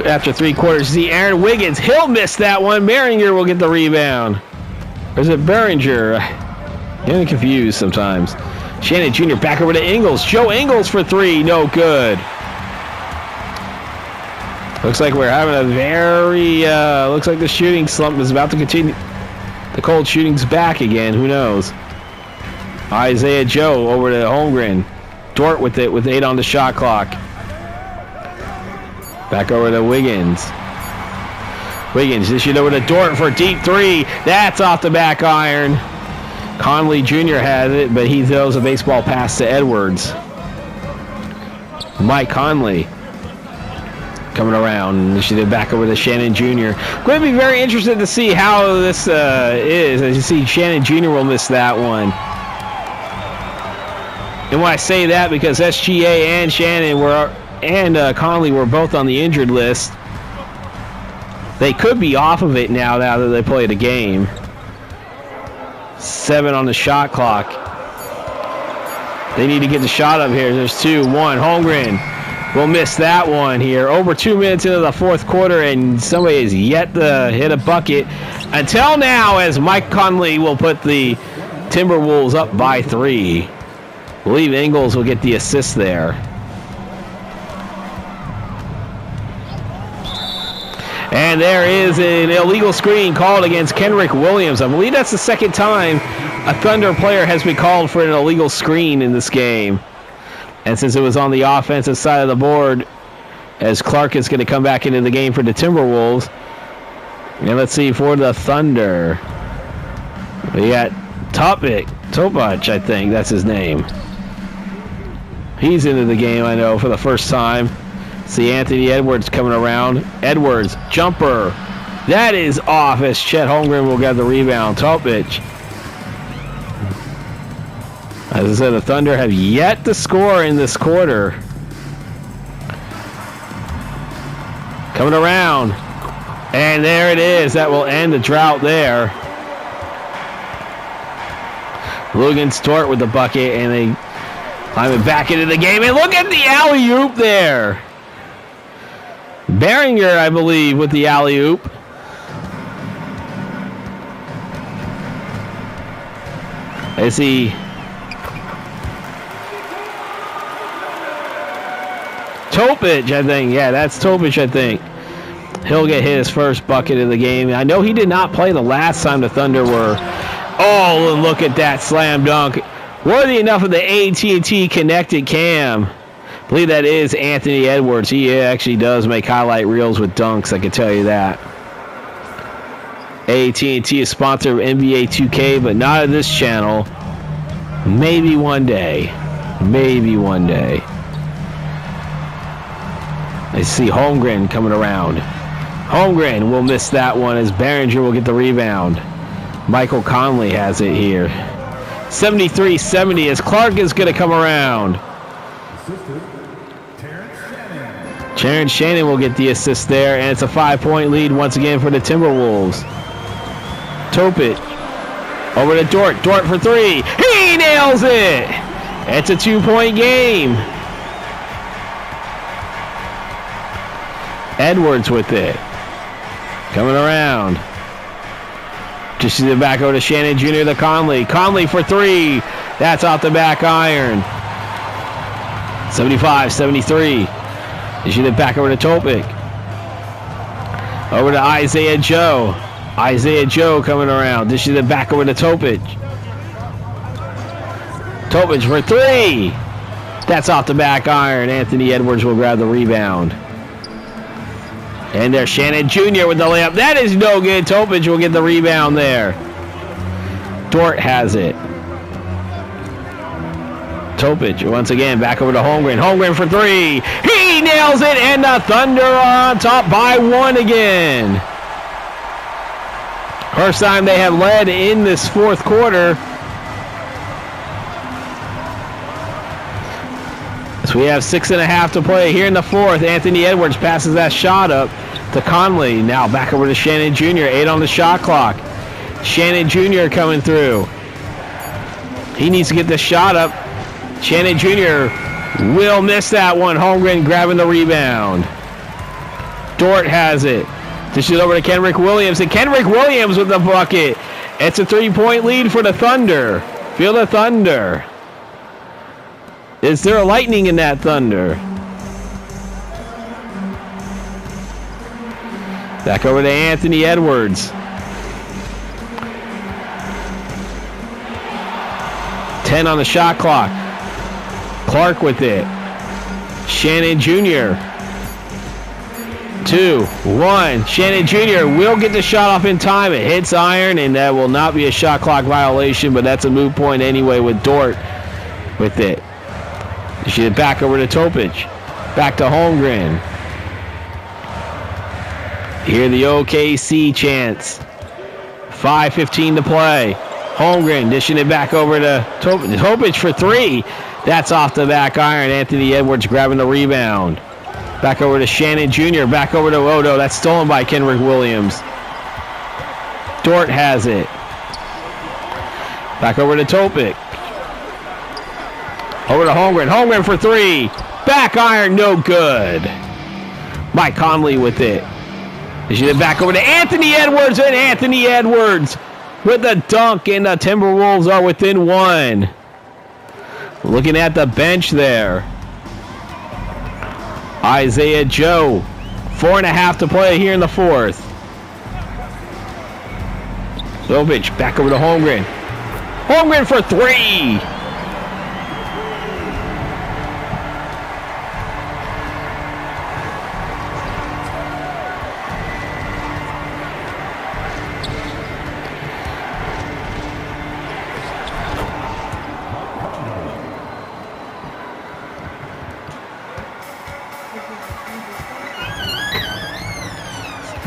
after three quarters. See Aaron Wiggins. He'll miss that one. Behringer will get the rebound. Or is it Behringer? I'm getting confused sometimes. Shannon Jr. back over to Ingles. Joe Ingles for three. No good. Looks like we're having a very, looks like the shooting slump is about to continue. The cold shooting's back again. Who knows? Isaiah Joe over to Holmgren. Dort with it with 8 on the shot clock. Back over to Wiggins. Wiggins dishes it over to Dort for a deep three. That's off the back iron. Conley Jr. has it, but he throws a baseball pass to Edwards. Mike Conley coming around. Dishes it back over to Shannon Jr. Going to be very interested to see how this is. As you see, Shannon Jr. will miss that one. And when I say that, because SGA and Shannon and Conley were both on the injured list, they could be off of it now that they played a game. 7 on the shot clock. They need to get the shot up here. There's 2-1. Holmgren will miss that one here. Over 2 minutes into the fourth quarter, and somebody has yet to hit a bucket until now, as Mike Conley will put the Timberwolves up by 3. I believe Ingles will get the assist there. And there is an illegal screen called against Kenrick Williams. I believe that's the second time a Thunder player has been called for an illegal screen in this game. And since it was on the offensive side of the board, as Clark is going to come back into the game for the Timberwolves. And let's see, for the Thunder, we got Topac, I think that's his name. He's into the game, I know, for the first time. See Anthony Edwards coming around. Edwards, jumper. That is off as Chet Holmgren will get the rebound. Topic. As I said, the Thunder have yet to score in this quarter. Coming around. And there it is. That will end the drought there. Lugan Dort with the bucket, and they climb it back into the game. And look at the alley-oop there. Behringer, I believe, with the alley-oop. I see Topic, I think. Yeah, that's Topic, I think. He'll get his first bucket of the game. I know he did not play the last time the Thunder were. Oh, and look at that slam dunk. Worthy enough of the AT&T connected cam. I believe that is Anthony Edwards. He actually does make highlight reels with dunks, I can tell you that. AT&T is sponsor of NBA 2K, but not of this channel. Maybe one day. Maybe one day. I see Holmgren coming around. Holmgren will miss that one as Behringer will get the rebound. Michael Conley has it here. 73-70 as Clark is going to come around. Terrence Shannon will get the assist there, and it's a 5-point lead once again for the Timberwolves. Topic over to Dort. Dort for 3. He nails it! It's a 2-point game. Edwards with it. Coming around. Just it back over to Shannon Jr. to Conley. Conley for 3. That's off the back iron. 75-73. They shoot it back over to Topic. Over to Isaiah Joe. Isaiah Joe coming around. Dishes it back over to Topic. Topic for 3. That's off the back iron. Anthony Edwards will grab the rebound. And there's Shannon Jr. with the layup. That is no good. Topic will get the rebound there. Dort has it. Topic once again back over to Holmgren. Holmgren for 3. He nails it, and the Thunder are on top by 1 again. First time they have led in this fourth quarter. So we have 6.5 to play here in the fourth. Anthony Edwards passes that shot up to Conley. Now back over to Shannon Jr. 8 on the shot clock. Shannon Jr. coming through. He needs to get the shot up. Shannon Jr. will miss that one. Holmgren grabbing the rebound. Dort has it. Dishes over to Kenrick Williams. And Kenrick Williams with the bucket. It's a 3-point lead for the Thunder. Feel the thunder. Is there a lightning in that thunder? Back over to Anthony Edwards. 10 on the shot clock. Clark with it. Shannon Jr. 2, 1. Shannon Jr. will get the shot off in time. It hits iron, and that will not be a shot clock violation, but that's a moot point anyway with Dort with it. She back over to Topic. Back to Holmgren. Hear the OKC chants. 5:15 to play. Holmgren dishing it back over to Topic for 3. That's off the back iron. Anthony Edwards grabbing the rebound. Back over to Shannon Jr. Back over to Odo. That's stolen by Kenrick Williams. Dort has it. Back over to Topic. Over to Holmgren. Holmgren for 3. Back iron, no good. Mike Conley with it. Then back over to Anthony Edwards, and Anthony Edwards with the dunk, and the Timberwolves are within 1. Looking at the bench there. Isaiah Joe. 4.5 to play here in the fourth. Zovic back over to Holmgren. Holmgren for 3.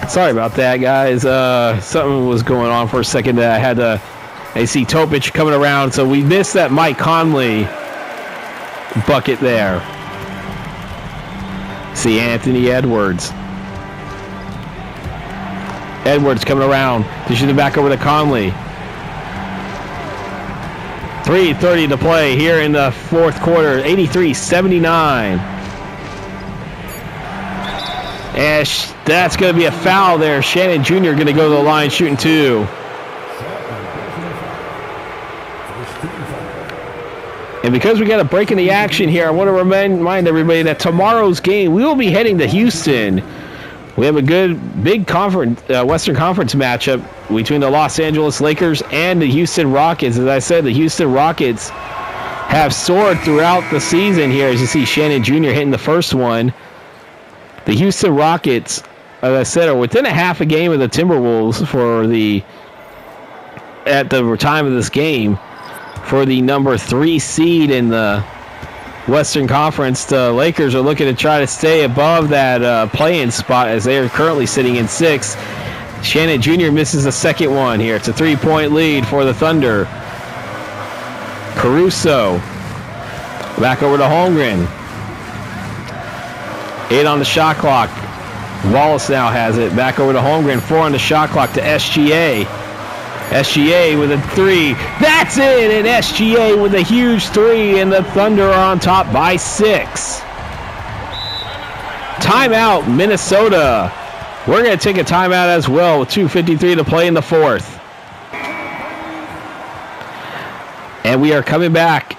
Sorry about that, guys. Something was going on for a second that I had to. I see Topic coming around, so we missed that Mike Conley bucket there. See Anthony Edwards. Edwards coming around. Dishing it back over to Conley. 3:30 to play here in the fourth quarter. 83-79. And that's going to be a foul there. Shannon Jr. going to go to the line shooting 2. And because we got a break in the action here, I want to remind everybody that tomorrow's game, we will be heading to Houston. We have a good, big conference, Western Conference matchup between the Los Angeles Lakers and the Houston Rockets. As I said, the Houston Rockets have soared throughout the season here. As you see Shannon Jr. hitting the first one. The Houston Rockets, as I said, are within a half a game of the Timberwolves at the time of this game for the number 3 seed in the Western Conference. The Lakers are looking to try to stay above that play-in spot as they are currently sitting in 6th. Shannon Jr. misses the second one here. It's a 3-point lead for the Thunder. Caruso back over to Holmgren. 8 on the shot clock. Wallace now has it. Back over to Holmgren. 4 on the shot clock to SGA. SGA with a 3. That's it! And SGA with a huge 3. And the Thunder are on top by 6. Timeout, Minnesota. We're going to take a timeout as well with 2:53 to play in the fourth. And we are coming back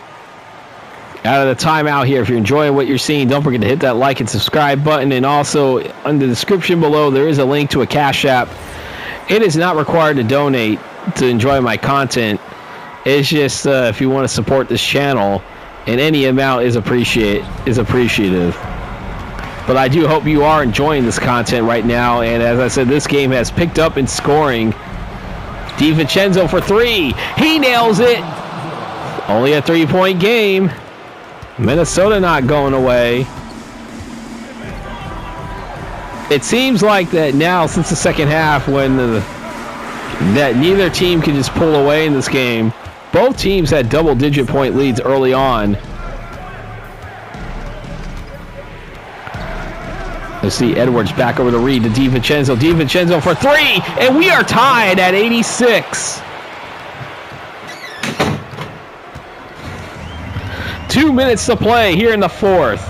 out of the timeout here. If you're enjoying what you're seeing, don't forget to hit that like and subscribe button. And also, in the description below, there is a link to a Cash App. It is not required to donate to enjoy my content. It's just if you want to support this channel, and any amount is appreciative. But I do hope you are enjoying this content right now. And as I said, this game has picked up in scoring. DiVincenzo for 3. He nails it. Only a 3-point game. Minnesota not going away. It seems like that now, since the second half, when that neither team can just pull away in this game. Both teams had double-digit point leads early on. Let's see, Edwards back over to Reed to DiVincenzo. DiVincenzo for three, and we are tied at 86. 2 minutes to play here in the fourth.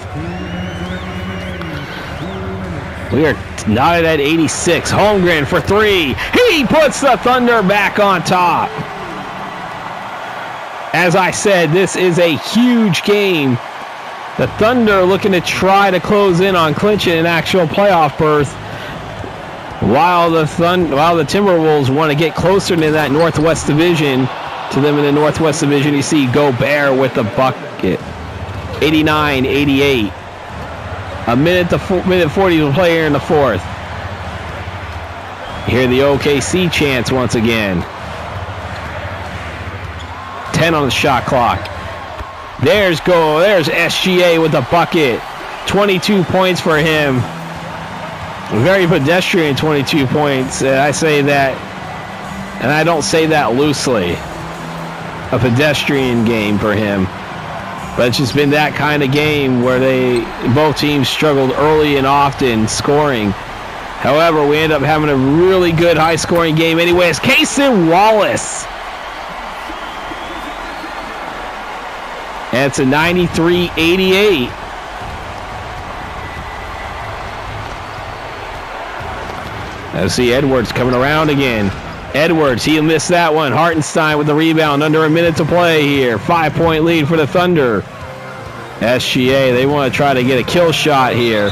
We are knotted at 86. Holmgren for three. He puts the Thunder back on top. As I said, this is a huge game. The Thunder looking to try to close in on clinching an actual playoff berth, while the Timberwolves want to get closer to that Northwest Division. To them in the Northwest Division, you see Gobert with the bucket. 89-88. A minute 40 to play here in the fourth. You hear the OKC chants once again. 10 on the shot clock. There's SGA with the bucket. 22 points for him. Very pedestrian 22 points. I say that, and I don't say that loosely. A pedestrian game for him. But it's just been that kind of game where both teams struggled early and often scoring. However, we end up having a really good high-scoring game anyways. Cason Wallace. And it's a 93-88. Let's see Edwards coming around again. Edwards, he missed that one. Hartenstein with the rebound, under a minute to play here. 5-point lead for the Thunder. SGA, they want to try to get a kill shot here.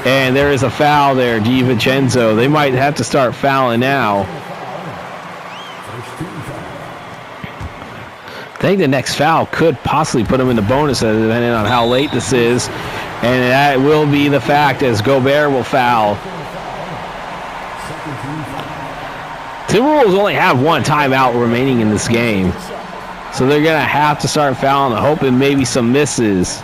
And there is a foul there, DiVincenzo. They might have to start fouling now. I think the next foul could possibly put them in the bonus, depending on how late this is. And that will be the fact, as Gobert will foul. Timberwolves only have one timeout remaining in this game. So they're going to have to start fouling, hoping maybe some misses.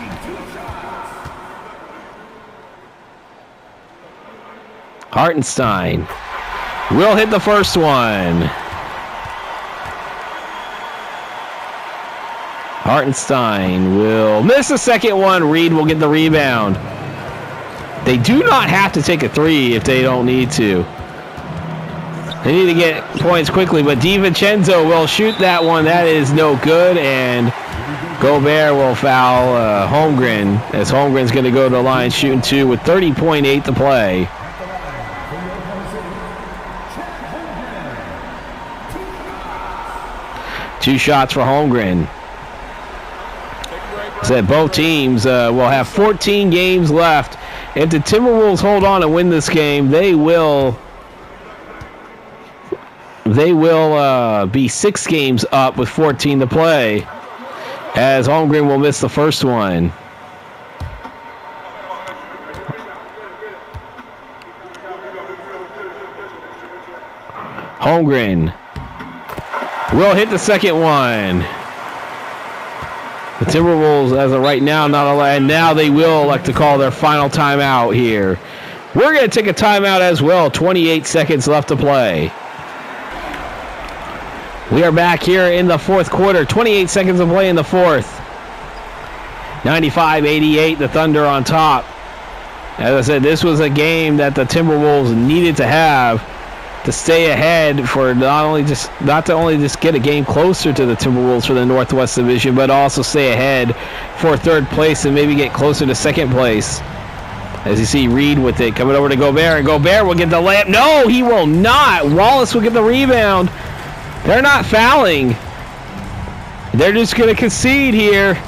Hartenstein will hit the first one. Hartenstein will miss the second one. Reed will get the rebound. They do not have to take a three if they don't need to. They need to get points quickly, but DiVincenzo will shoot that one. That is no good, and Gobert will foul Holmgren, as Holmgren's going to go to the line shooting two with 30.8 to play. Two shots for Holmgren. Said both teams will have 14 games left. If the Timberwolves hold on and win this game, they will be 6 games up with 14 to play, as Holmgren will miss the first one. Holmgren will hit the second one. The Timberwolves, as of right now, not allowed, and now they will elect to call their final timeout here. We're going to take a timeout as well. 28 seconds left to play. We are back here in the fourth quarter. 28 seconds to play in the fourth. 95-88, the Thunder on top. As I said, this was a game that the Timberwolves needed to have to stay ahead, for not to only just get a game closer to the Timberwolves for the Northwest Division, but also stay ahead for third place and maybe get closer to second place. As you see Reed with it, coming over to Gobert, and Gobert will get the layup. No, he will not. Wallace will get the rebound. They're not fouling. They're just going to concede here.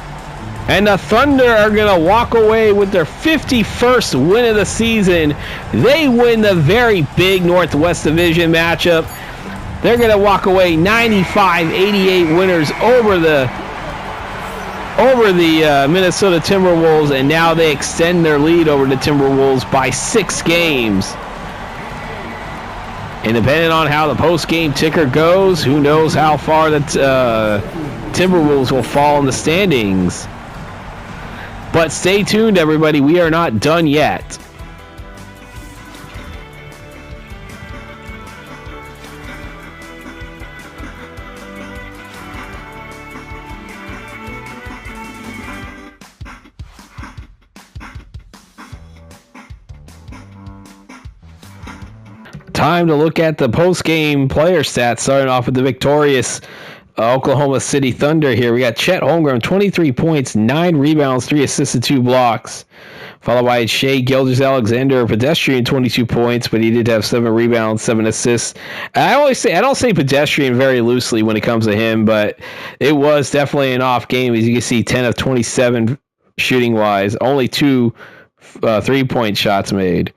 And the Thunder are going to walk away with their 51st win of the season. They win the very big Northwest Division matchup. They're going to walk away 95-88 winners over the Minnesota Timberwolves, and now they extend their lead over the Timberwolves by 6 games. And depending on how the post-game ticker goes, who knows how far the Timberwolves will fall in the standings. But stay tuned, everybody. We are not done yet. Time to look at the post-game player stats, starting off with the victorious Oklahoma City Thunder here. We got Chet Holmgren, 23 points, 9 rebounds, 3 assists, and 2 blocks. Followed by Shai Gilgeous-Alexander, pedestrian, 22 points, but he did have 7 rebounds, 7 assists. I don't say pedestrian very loosely when it comes to him, but it was definitely an off game. As you can see, 10 of 27 shooting-wise, only 2 3-point shots made.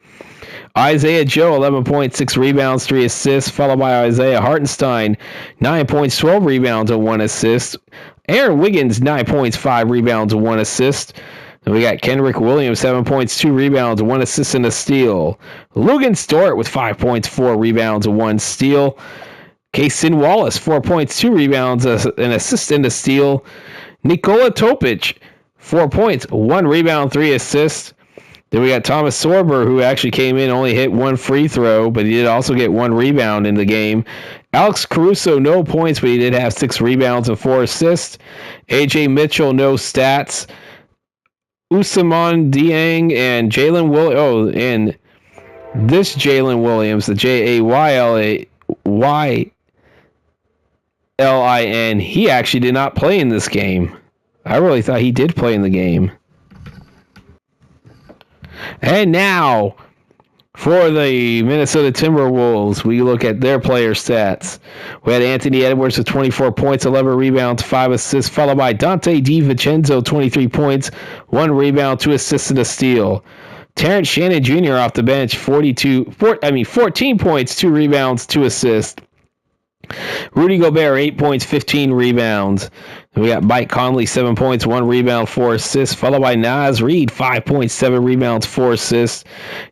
Isaiah Joe, 11 points, 6 rebounds, 3 assists, followed by Isaiah Hartenstein, 9 points, 12 rebounds, and 1 assist. Aaron Wiggins, 9 points, 5 rebounds, and 1 assist. And we got Kenrick Williams, 7 points, 2 rebounds, 1 assist, and a steal. Lugan Stort with 5 points, 4 rebounds, and 1 steal. Kaysen Wallace, 4 points, 2 rebounds, an assist, and a steal. Nikola Topic, 4 points, 1 rebound, 3 assists. Then we got Thomas Sorber, who actually came in, only hit 1 free throw, but he did also get 1 rebound in the game. Alex Caruso, no points, but he did have 6 rebounds and 4 assists. AJ Mitchell, no stats. Usman Dieng and Jalen Williams. Oh, and this Jalen Williams, the Jaylin, he actually did not play in this game. I really thought he did play in the game. And now, for the Minnesota Timberwolves, we look at their player stats. We had Anthony Edwards with 24 points, 11 rebounds, 5 assists, followed by Dante DiVincenzo, 23 points, 1 rebound, 2 assists, and a steal. Terrence Shannon Jr. off the bench, 14 points, 2 rebounds, 2 assists. Rudy Gobert, 8 points, 15 rebounds. And we got Mike Conley, 7 points, 1 rebound, 4 assists, followed by Naz Reid, 5 points, 7 rebounds, 4 assists.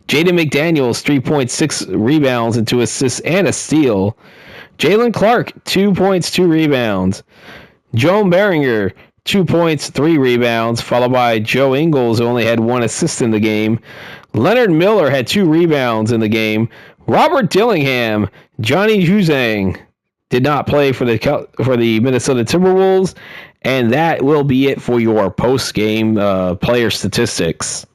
Jaden McDaniels, 3 points, 6 rebounds, and 2 assists, and a steal. Jalen Clark, 2 points, 2 rebounds. Joe Beringer, 2 points, 3 rebounds, followed by Joe Ingles, who only had 1 assist in the game. Leonard Miller had 2 rebounds in the game. Robert Dillingham, Johnny Juzang did not play for the Minnesota Timberwolves, and that will be it for your post-game player statistics.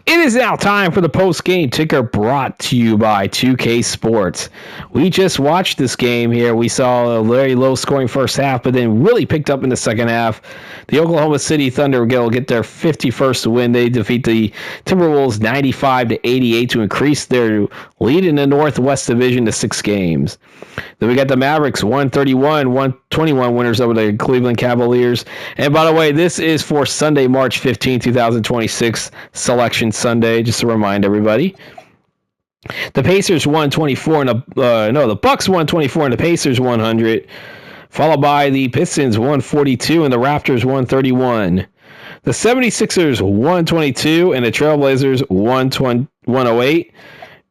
It is now time for the post-game ticker, brought to you by 2K Sports. We just watched this game here. We saw a very low-scoring first half, but then really picked up in the second half. The Oklahoma City Thunder will get their 51st win. They defeat the Timberwolves 95-88 to increase their lead in the Northwest Division to 6 games. Then we got the Mavericks 131-121 winners over the Cleveland Cavaliers. And by the way, this is for Sunday, March 15, 2026, Selection Sunday, just to remind everybody. The Pacers 124 and the Bucks 124 and the Pacers 100, followed by the Pistons 142 and the Raptors 131. The 76ers 122 and the Trailblazers 108.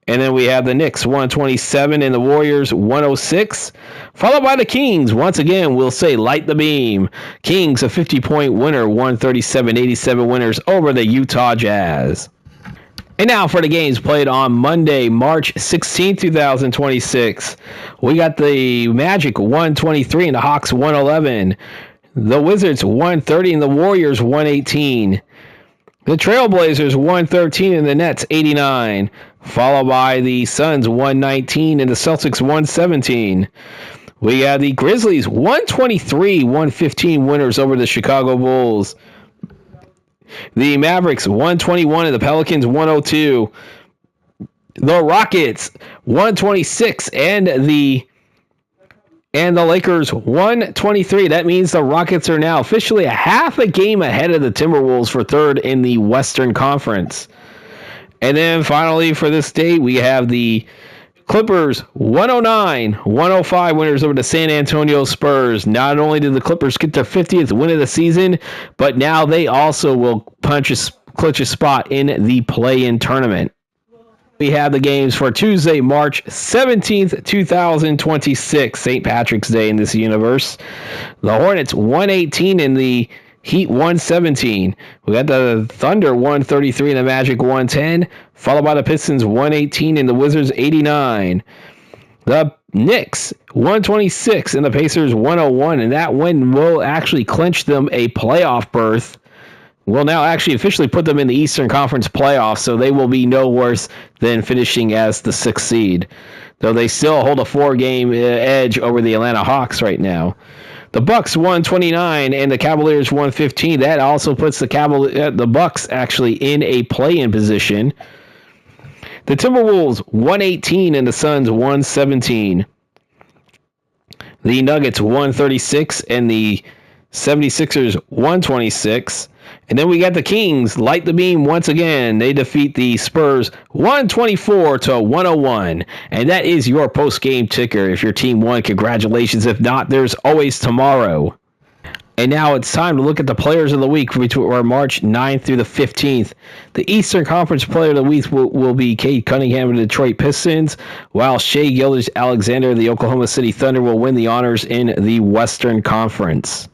And then we have the Knicks 127 and the Warriors 106, followed by the Kings. Once again, we'll say light the beam. Kings a 50-point winner, 137-87 winners over the Utah Jazz. And now for the games played on Monday, March 16, 2026. We got the Magic 123 and the Hawks 111. The Wizards 130 and the Warriors 118. The Trailblazers 113 and the Nets 89. Followed by the Suns 119 and the Celtics 117. We have the Grizzlies 123-115 winners over the Chicago Bulls. The Mavericks 121 and the Pelicans 102. The Rockets 126 and the Lakers 123. That means the Rockets are now officially a half a game ahead of the Timberwolves for third in the Western Conference. And then finally for this day, we have the Clippers 109-105 winners over the San Antonio Spurs. Not only did the Clippers get their 50th win of the season, but now they also will clinch a spot in the play-in tournament. We have the games for Tuesday, March 17th, 2026, St. Patrick's Day in this universe. The Hornets 118 and the Heat 117. We got the Thunder 133 and the Magic 110, followed by the Pistons 118 and the Wizards 89. The Knicks 126 and the Pacers 101, and that win will actually clinch them a playoff berth will now actually officially put them in the Eastern Conference playoffs, so they will be no worse than finishing as the 6th seed, though they still hold a 4-game edge over the Atlanta Hawks right now. The Bucks 129 and the Cavaliers 115. That also puts the Bucks actually in a play-in position. The Timberwolves 118 and the Suns 117. The Nuggets 136 and the 76ers 126. And then we got the Kings light the beam once again. They defeat the Spurs 124-101. And that is your post-game ticker. If your team won, congratulations. If not, there's always tomorrow. And now it's time to look at the players of the week, which are March 9th through the 15th. The Eastern Conference player of the week will be Cade Cunningham of the Detroit Pistons, while Shai Gilgeous-Alexander of the Oklahoma City Thunder will win the honors in the Western Conference.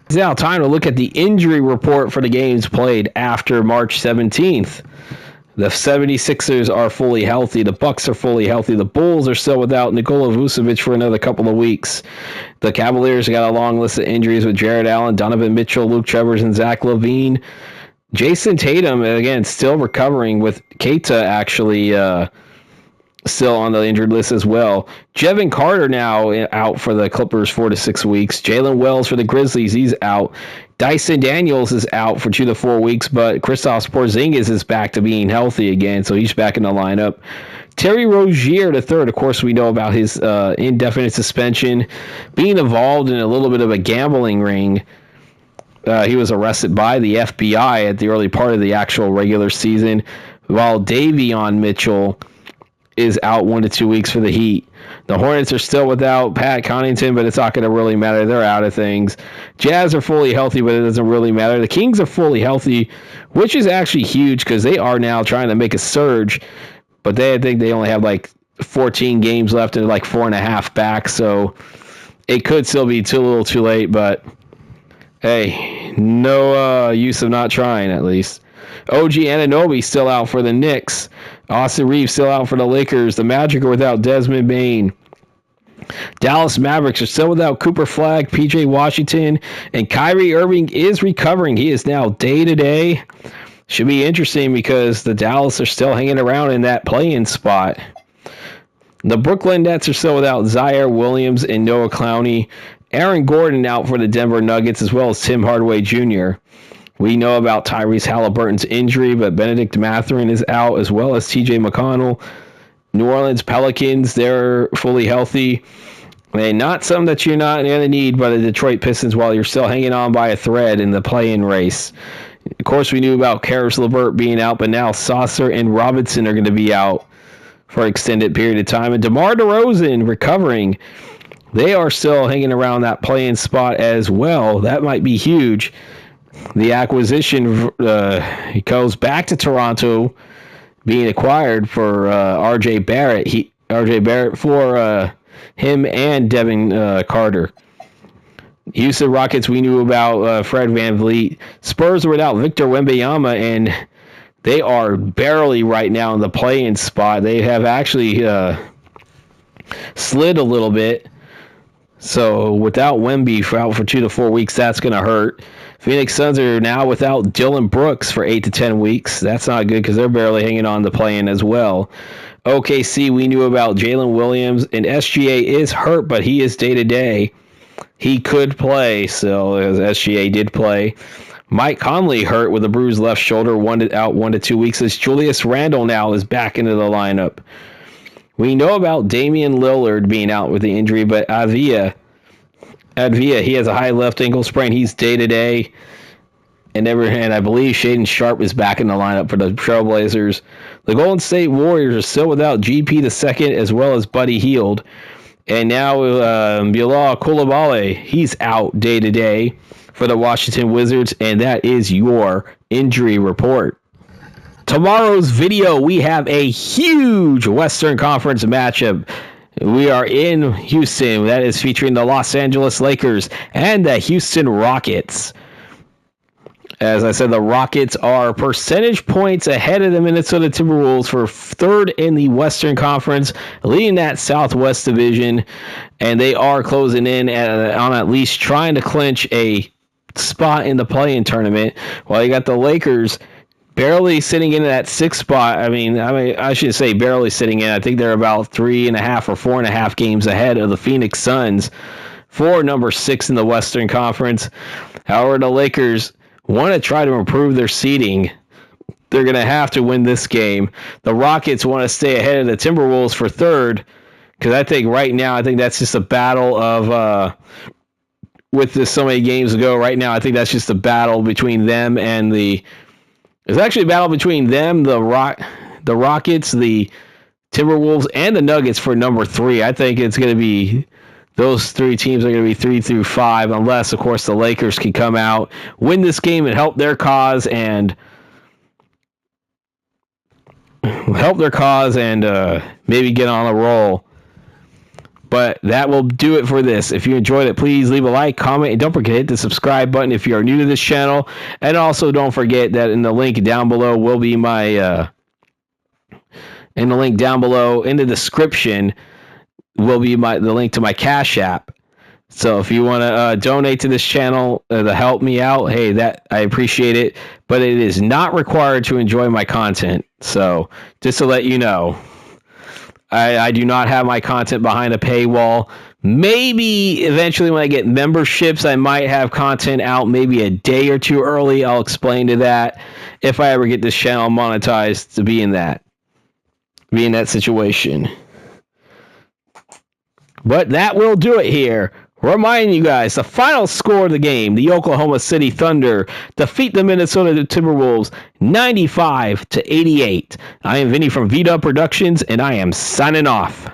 It's now time to look at the injury report for the games played after March 17th. The 76ers are fully healthy. The Bucks are fully healthy. The Bulls are still without Nikola Vucevic for another couple of weeks. The Cavaliers got a long list of injuries with Jared Allen, Donovan Mitchell, Luke Travers, and Zach LaVine. Jason Tatum, again, still recovering with Keita actually still on the injured list as well. Jevon Carter now out for the Clippers 4 to 6 weeks. Jalen Wells for the Grizzlies, he's out. Dyson Daniels is out for 2 to 4 weeks, but Kristaps Porzingis is back to being healthy again, so he's back in the lineup. Terry Rozier III, of course, we know about his indefinite suspension, being involved in a little bit of a gambling ring. He was arrested by the FBI at the early part of the actual regular season, while Davion Mitchell is out 1 to 2 weeks for the Heat. The Hornets are still without Pat Connaughton, but it's not going to really matter. They're out of things. Jazz are fully healthy, but it doesn't really matter. The Kings are fully healthy, which is actually huge because they are now trying to make a surge, but I think they only have like 14 games left and like 4.5 back, so it could still be a little too late, but hey, no use of not trying at least. OG Anunoby still out for the Knicks. Austin Reeves still out for the Lakers. The Magic are without Desmond Bane. Dallas Mavericks are still without Cooper Flagg, PJ Washington, and Kyrie Irving is recovering. He is now day-to-day. Should be interesting because the Dallas are still hanging around in that play-in spot. The Brooklyn Nets are still without Zaire Williams and Noah Clowney. Aaron Gordon out for the Denver Nuggets as well as Tim Hardaway Jr. We know about Tyrese Halliburton's injury, but Benedict Mathurin is out as well as TJ McConnell. New Orleans Pelicans, they're fully healthy. And not some that you're not going to need by the Detroit Pistons while you're still hanging on by a thread in the play-in race. Of course, we knew about Karis LeVert being out, but now Saucer and Robinson are going to be out for an extended period of time. And DeMar DeRozan recovering. They are still hanging around that play-in spot as well. That might be huge. The acquisition he goes back to Toronto, being acquired for R.J. Barrett. R.J. Barrett for him and Devin Carter. Houston Rockets, we knew about Fred VanVleet. Spurs are without Victor Wembanyama, and they are barely right now in the play-in spot. They have actually slid a little bit. So without Wemby out for 2 to 4 weeks, that's going to hurt. Phoenix Suns are now without Dillon Brooks for 8 to 10 weeks. That's not good because they're barely hanging on to play-in as well. OKC, we knew about Jalen Williams, and SGA is hurt, but he is day-to-day. He could play, so SGA did play. Mike Conley hurt with a bruised left shoulder, out 1 to 2 weeks, as Julius Randle now is back into the lineup. We know about Damian Lillard being out with the injury, but Avia, he has a high left ankle sprain. He's day-to-day. And I believe Shaedon Sharpe is back in the lineup for the Trailblazers. The Golden State Warriors are still without GP II as well as Buddy Hield. And now Bilal Coulibaly, he's out day-to-day for the Washington Wizards. And that is your injury report. Tomorrow's video, we have a huge Western Conference matchup. We are in Houston. That is featuring the Los Angeles Lakers and the Houston Rockets. As I said, the Rockets are percentage points ahead of the Minnesota Timberwolves for third in the Western Conference, leading that Southwest Division, and they are closing in on at least trying to clinch a spot in the play-in tournament, while you got the Lakers barely sitting in that 6th spot. I should say barely sitting in. I think they're about 3.5 or 4.5 games ahead of the Phoenix Suns for number 6 in the Western Conference. However, the Lakers want to try to improve their seeding. They're going to have to win this game. The Rockets want to stay ahead of the Timberwolves for 3rd, because I think right now, that's just a battle of, with this so many games ago, right now, I think that's just a battle between them and it's actually a battle between them, the Rockets, the Timberwolves, and the Nuggets for number 3. I think it's going to be, those 3 teams are going to be 3 through 5, unless, of course, the Lakers can come out, win this game, and help their cause, and maybe get on a roll. But that will do it for this. If you enjoyed it, please leave a like, comment, and don't forget to hit the subscribe button if you are new to this channel. And also don't forget that in the link down below will be my in the link down below in the description will be the link to my Cash App. So if you want to donate to this channel to help me out, hey, that I appreciate it. But it is not required to enjoy my content. So just to let you know, I do not have my content behind a paywall. Maybe eventually when I get memberships, I might have content out maybe a day or 2 early. I'll explain to that if I ever get this channel monetized to be in that situation. But that will do it here. Reminding you guys, the final score of the game, the Oklahoma City Thunder defeat the Minnesota Timberwolves 95-88. I am Vinny from V-Dub Productions, and I am signing off.